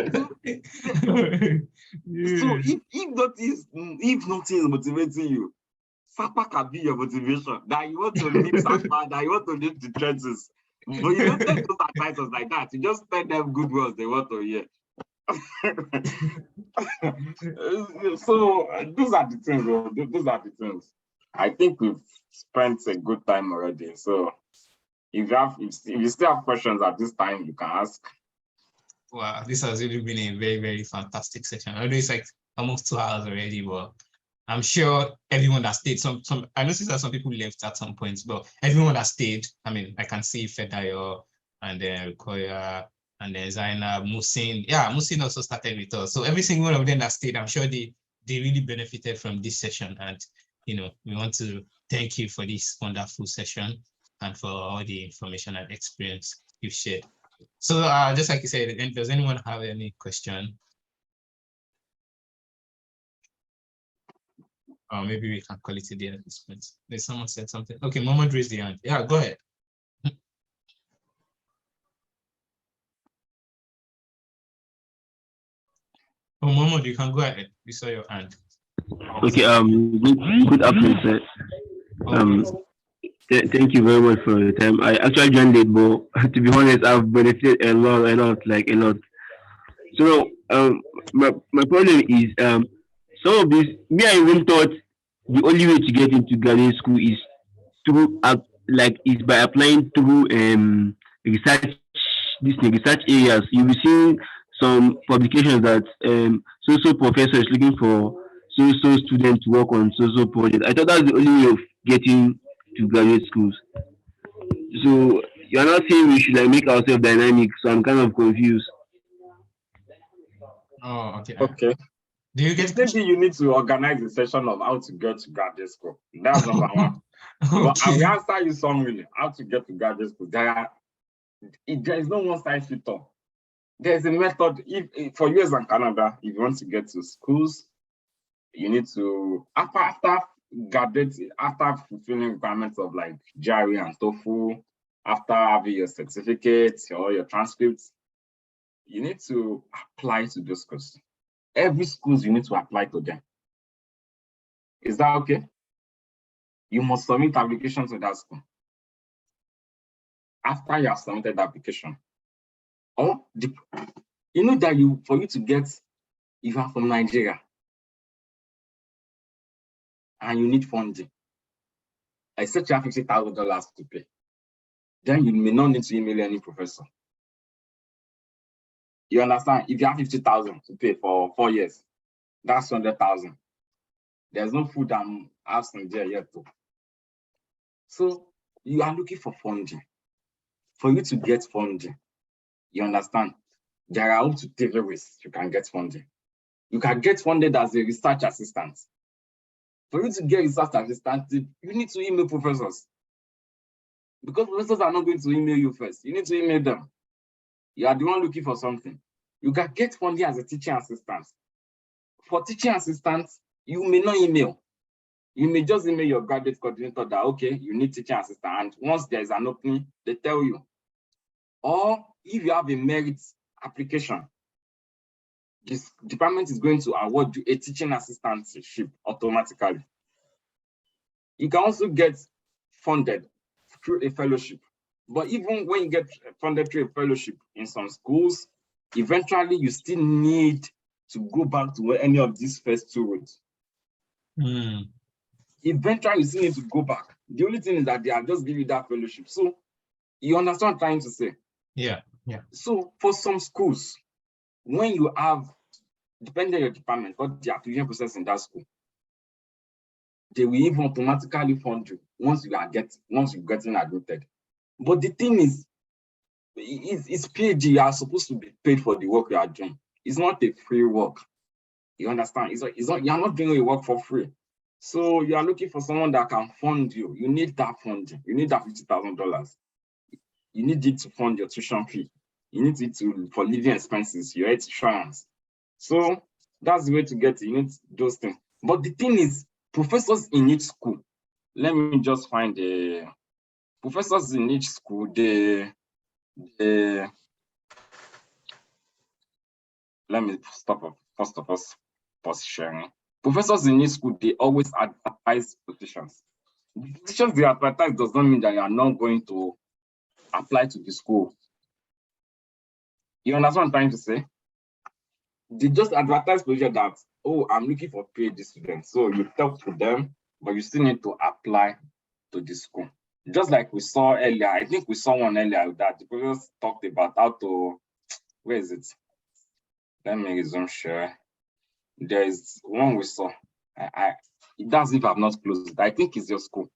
Yeah. So if nothing is motivating you, Sapa can be your motivation. That you want to leave Sapa, that you want to leave the trenches. But you don't take those advisors like that. You just tell them good words they want to hear. So those are the things. Those are the things. I think we've spent a good time already. So if you still have questions at this time, you can ask. Wow, this has really been a very, very fantastic session. I know it's like almost 2 hours already, but I'm sure everyone that stayed, I noticed that some people left at some points, but everyone that stayed, I mean, I can see Fedayo and then Koya and then Zainab, Musin. Yeah, Musin also started with us. So every single one of them that stayed, I'm sure they really benefited from this session. And, you know, we want to thank you for this wonderful session and for all the information and experience you've shared. So just like you said, does anyone have any question? Or maybe we can call it a day at this point. There's someone said something. Okay, Mohammed raised the hand. Yeah, go ahead. Oh, Mohammed, you can go ahead. We saw your hand. Okay, good afternoon, sir. Thank you very much for your time. I actually joined it, but to be honest, I've benefited a lot. So, my problem is, some of this, me, I even thought the only way to get into graduate school is through, is by applying through, research, research areas. You'll be seeing some publications that, so professor is looking for so student to work on so project. I thought that's the only way of getting to graduate schools. So you're not saying we should like make ourselves dynamic. So I'm kind of confused. Oh, okay. Okay. Do you get Maybe you need to organize a session of how to get to graduate school. That's number one. But I will answer you summarily how to get to graduate school. There is no one size fits all. There's a method. If for US and Canada, if you want to get to schools, you need to after graduate, after fulfilling requirements of like GRE and TOEFL, after having your certificates or your transcripts, you need to apply to those schools. Every schools you need to apply to them. Is that okay? You must submit application to that school. After you have submitted the application, or you know that for you to get, if you're from Nigeria and you need funding, except you have $50,000 to pay, then you may not need to email any professor. You understand? If you have 50,000 to pay for 4 years, that's 100,000. There's no food and house in there yet too. So you are looking for funding. For you to get funding, you understand? There are up to 3 ways you can get funding. You can get funded as a research assistant. For you to get research assistant, you need to email professors. Because professors are not going to email you first. You need to email them. You are the one looking for something. You can get funding as a teaching assistant. For teaching assistants, you may not email. You may just email your graduate coordinator that, okay, you need teaching assistant. And once there's an opening, they tell you. Or if you have a merit application, this department is going to award you a teaching assistantship automatically. You can also get funded through a fellowship. But even when you get funded through a fellowship in some schools, eventually you still need to go back to any of these first 2 routes. Eventually you still need to go back. The only thing is that they are just giving you that fellowship. So you understand what I'm trying to say? Yeah. So for some schools, when you have, depending on your department, what the application process in that school, they will even automatically fund you once you're getting admitted. But the thing is, it's paid. You are supposed to be paid for the work you are doing. It's not a free work. You understand? You're not doing your work for free. So you are looking for someone that can fund you. You need that funding. You need that $50,000. You need it to fund your tuition fee. You need it for living expenses, your insurance. So that's the way to get it. You need those things. But the thing is, professors in each school, let me just find the professors in each school, let me stop first of all pause sharing. Professors in this school, they always advertise positions. The positions they advertise does not mean that you are not going to apply to the school. You understand what I'm trying to say? They just advertise position that, oh, I'm looking for PhD students. So you talk to them, but you still need to apply to the school. Just like we saw earlier, I think we saw one earlier that the professors talked about how to, where is it? Let me resume share. There is one we saw. It doesn't if I've not closed it. I think it's your school.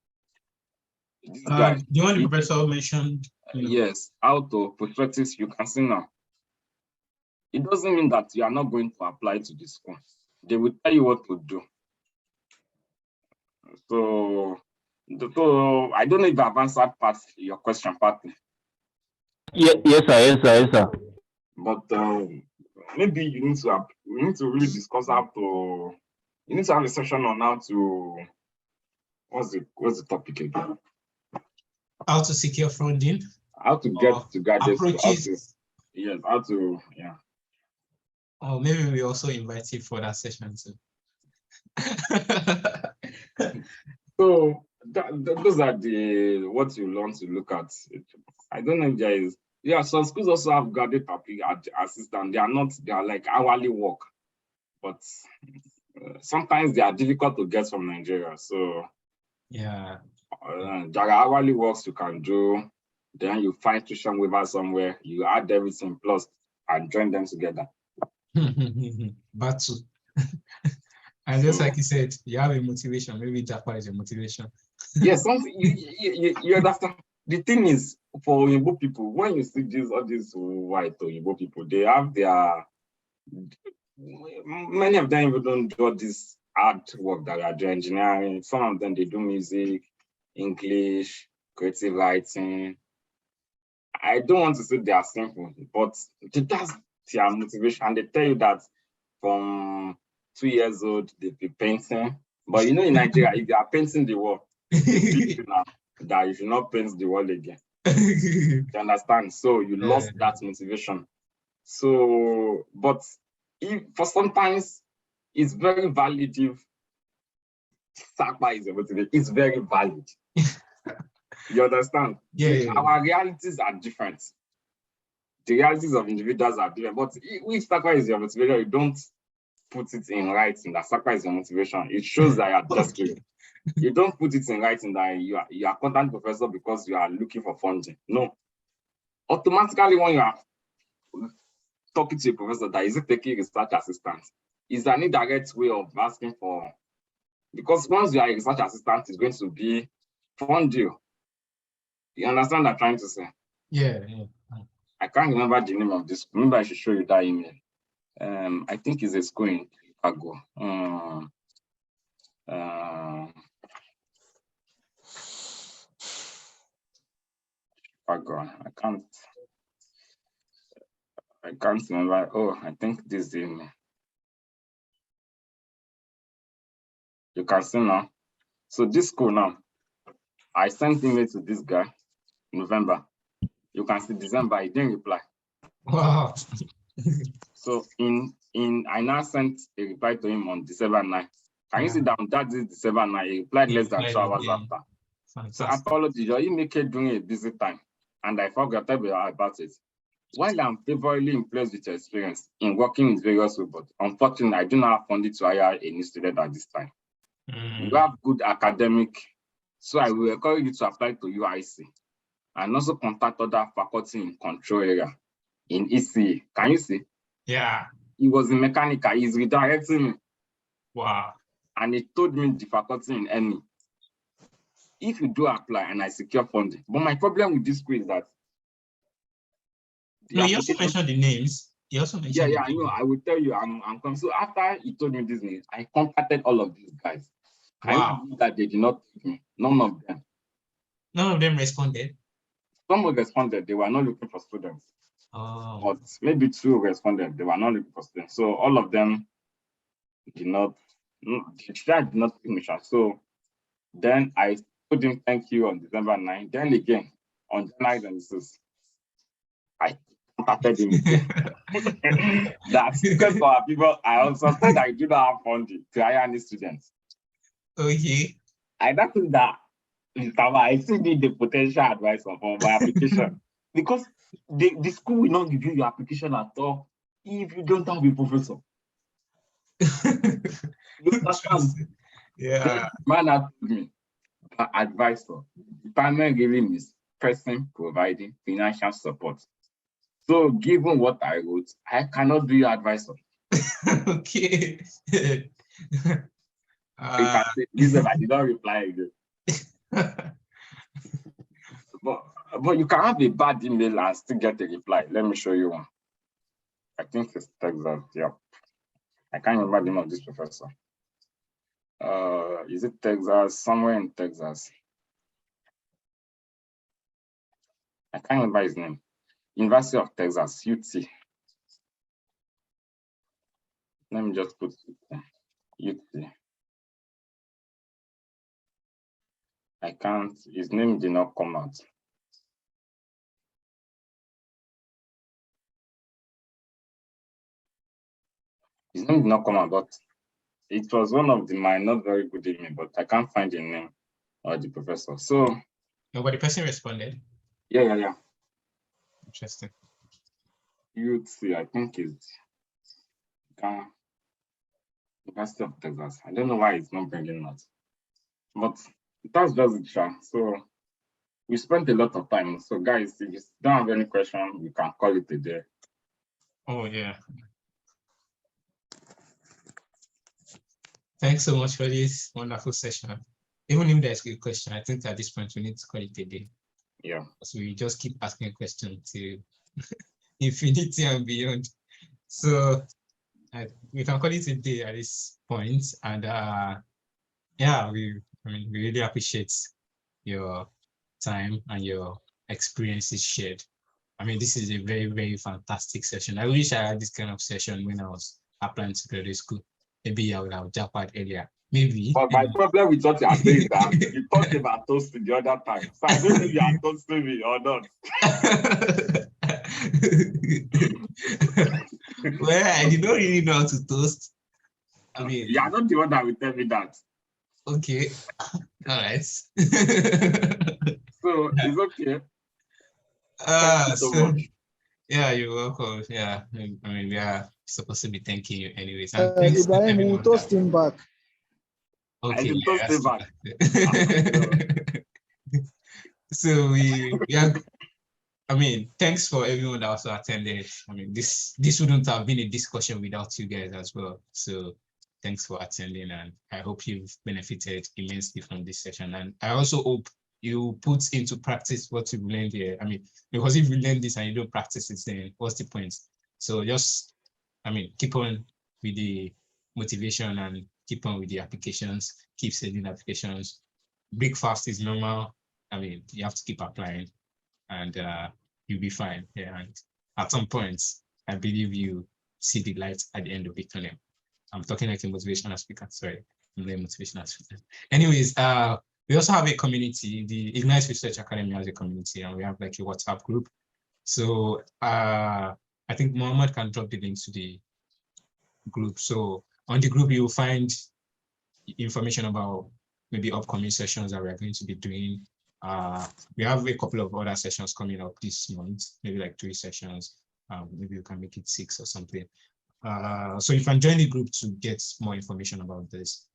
This guy, the one the professor mentioned. yes, how to prospective, you can see now. It doesn't mean that you are not going to apply to the school. They will tell you what to do. So I don't know if I've answered your question partly. Yes, sir. Yes, sir. Yes, sir. But maybe we need to really discuss how to. You need to have a session on how to. What's the topic again? How to secure funding. How to get to graduate school. How to. Or maybe we also invite you for that session too. So those are what you learn to look at. I don't know if there is. Yeah, some schools also have graduate assistant. They are like hourly work, but sometimes they are difficult to get from Nigeria. So yeah, there are hourly works you can do. Then you find tuition waiver somewhere. You add everything plus and join them together. Battle. And just like you said, you have a motivation. Maybe Japa is a motivation. Yes, something you understand. The thing is, for Igbo people, when you see all these white Igbo people, they have many of them even don't do this hard work that are doing engineering. Some of them, they do music, English, creative writing. I don't want to say they are simple, but that's their motivation. And they tell you that from 2 years old, they've been painting. But in Nigeria, if you are painting the wall, now that you should not paint the wall again. You understand? So you lost that motivation. So, but for sometimes it's very valid if Sakpa is a motivation. It's very valid. You understand? Yeah. Our realities are different. The realities of individuals are different. But if Sakpa is your motivation, you don't put it in writing that Sakpa is your motivation. It shows that you are desperate. You don't put it in writing that you are content professor because you are looking for funding. No. Automatically, when you are talking to a professor that is taking research assistant, is an indirect way of asking for, because once you are a research assistant, it's going to be fund you. You understand what I'm trying to say? Yeah. I can't remember the name of this. Maybe I should show you that email. I think it's a school in Chicago. Chicago. I can't remember. Oh, I think this is the email. You can see now. So this school now, I sent email to this guy in November. You can see December, he didn't reply. Wow. So I now sent a reply to him on December 9. Can you see that that is December 9? He replied less than 2 hours after. Fantastic. So apology, your email came during a busy time, and I forgot about it. While I'm favorably impressed with your experience in working with various robots, unfortunately, I do not have funding to hire a new student at this time. You have good academic, so I will encourage you to apply to UIC and also contact other faculty in control area in ECA. Can you see? Yeah. He was in mechanical, he's redirecting me. Wow. And he told me the faculty in NE. If you do apply and I secure funding, but my problem with this school is that no, you also mentioned the names. You also mentioned I know. I will tell you, I'm coming. So after he told me this name, I contacted all of these guys. Wow. I knew that they did not take me. None of them. None of them responded. Some responded, they were not looking for students. Oh. But maybe 2 responded, they were not looking for students. So all of them did not take me. So then I told him thank you on December 9. Then again, on January 26, contacted him. That's because for our people, I also said I do not have funding to hire any students. Okay. I don't think that I still need the potential advisor for my application because the school will not review your application at all if you don't have a professor. You understand? Yeah. Man asked me, advisor, the primary giving is person providing financial support. So given what I wrote, I cannot be your advisor. Okay. You can say, listen, I did not reply again. But you can have a bad email and still get a reply. Let me show you one. I think it's Texas. Yeah. I can't remember the name of this professor. Is it Texas? Somewhere in Texas. I can't remember his name. University of Texas, UT. Let me just put UT. I can't, his name did not come out. His name did not come out, but it was one of my not very good email, but I can't find the name or the professor. So Nobody person responded. yeah. Interesting. UT, I think it's University of Texas. I don't know why it's not bringing out, but that's just it, Sha. So we spent a lot of time. So guys, if you don't have any question, you can call it a day. Oh yeah. Thanks so much for this wonderful session. Even if there's a question, I think at this point we need to call it a day. Yeah. So we just keep asking questions to infinity and beyond. So we can call it a day at this point. And yeah, we really appreciate your time and your experiences shared. I mean, this is a very, very fantastic session. I wish I had this kind of session when I was applying to graduate school. Maybe I would have jackpot earlier. Maybe. But my problem with what you are saying is that you talked about toasting the other time. So I don't know if you are toasting me or not. Well, I did not really know how to toast. I mean, you are not the one that will tell me that. Okay. All right. So it's okay. Thank you so much. Yeah, you're welcome. Yeah, I mean, we are supposed to be thanking you anyways. And thanks to Ibrahim, everyone we'll toast him back. Okay, I will yeah, toast him back. So we are, I mean, thanks for everyone that also attended. I mean, this wouldn't have been a discussion without you guys as well. So thanks for attending, and I hope you've benefited immensely from this session. And I also hope you put into practice what you've learned here. I mean, because if you learn this and you don't practice it, then what's the point? So just, I mean, keep on with the motivation and keep on with the applications, keep sending applications. Break fast is normal. I mean, you have to keep applying and you'll be fine. Yeah, and at some point, I believe you see the light at the end of the tunnel. I'm talking like a motivational speaker, sorry. I'm not a motivational speaker. Anyways, we also have a community. The Ignite Research Academy has a community, and we have like a WhatsApp group. So I think Mohammed can drop the link to the group. So on the group, you'll find information about maybe upcoming sessions that we're going to be doing. We have a couple of other sessions coming up this month, maybe like 3 sessions. Maybe we can make it 6 or something. So you can join the group to get more information about this.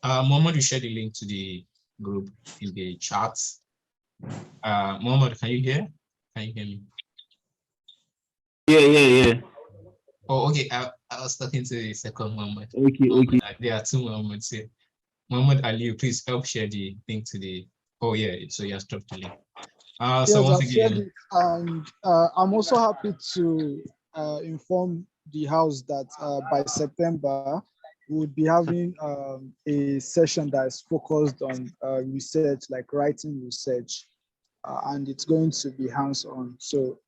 Mohammed, you share the link to the group in the chat. Mohammed, can you hear? Can you hear me? Yeah. Oh, okay. I was talking to the second Mohammed. Okay. There are 2 Mohammeds here. Mohammed Ali, please help share the link to the. Oh yeah, so you have dropped the link. So Yes, once I've shared again, it, and I'm also happy to inform the house that by September we'll be having a session that is focused on research, like writing research, and it's going to be hands-on. So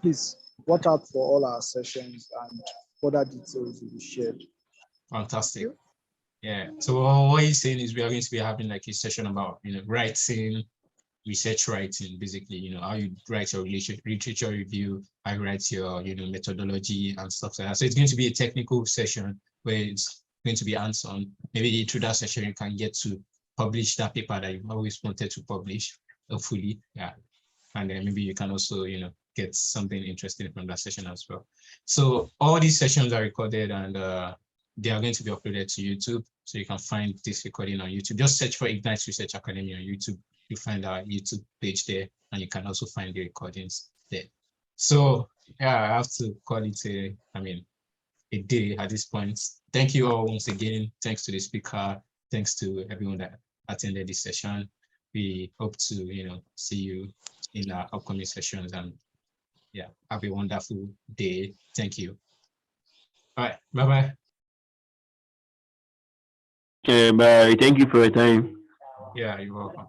please watch out for all our sessions, and further details will be shared. fantastic. Yeah. So what you're saying is we are going to be having like a session about writing research writing, basically, how you write your literature review, how you write your, methodology and stuff like that. So it's going to be a technical session where it's going to be hands-on. Maybe through that session, you can get to publish that paper that you've always wanted to publish, hopefully. Yeah. And then maybe you can also, get something interesting from that session as well. So all these sessions are recorded and they are going to be uploaded to YouTube. So you can find this recording on YouTube. Just search for Ignite Research Academy on YouTube. You find our YouTube page there, and you can also find the recordings there. So yeah, I have to call it a day at this point. Thank you all once again. Thanks to the speaker. Thanks to everyone that attended this session. We hope to, see you in our upcoming sessions, and yeah, have a wonderful day. Thank you. All right, bye-bye. Okay, bye. Thank you for your time. Yeah, you're welcome.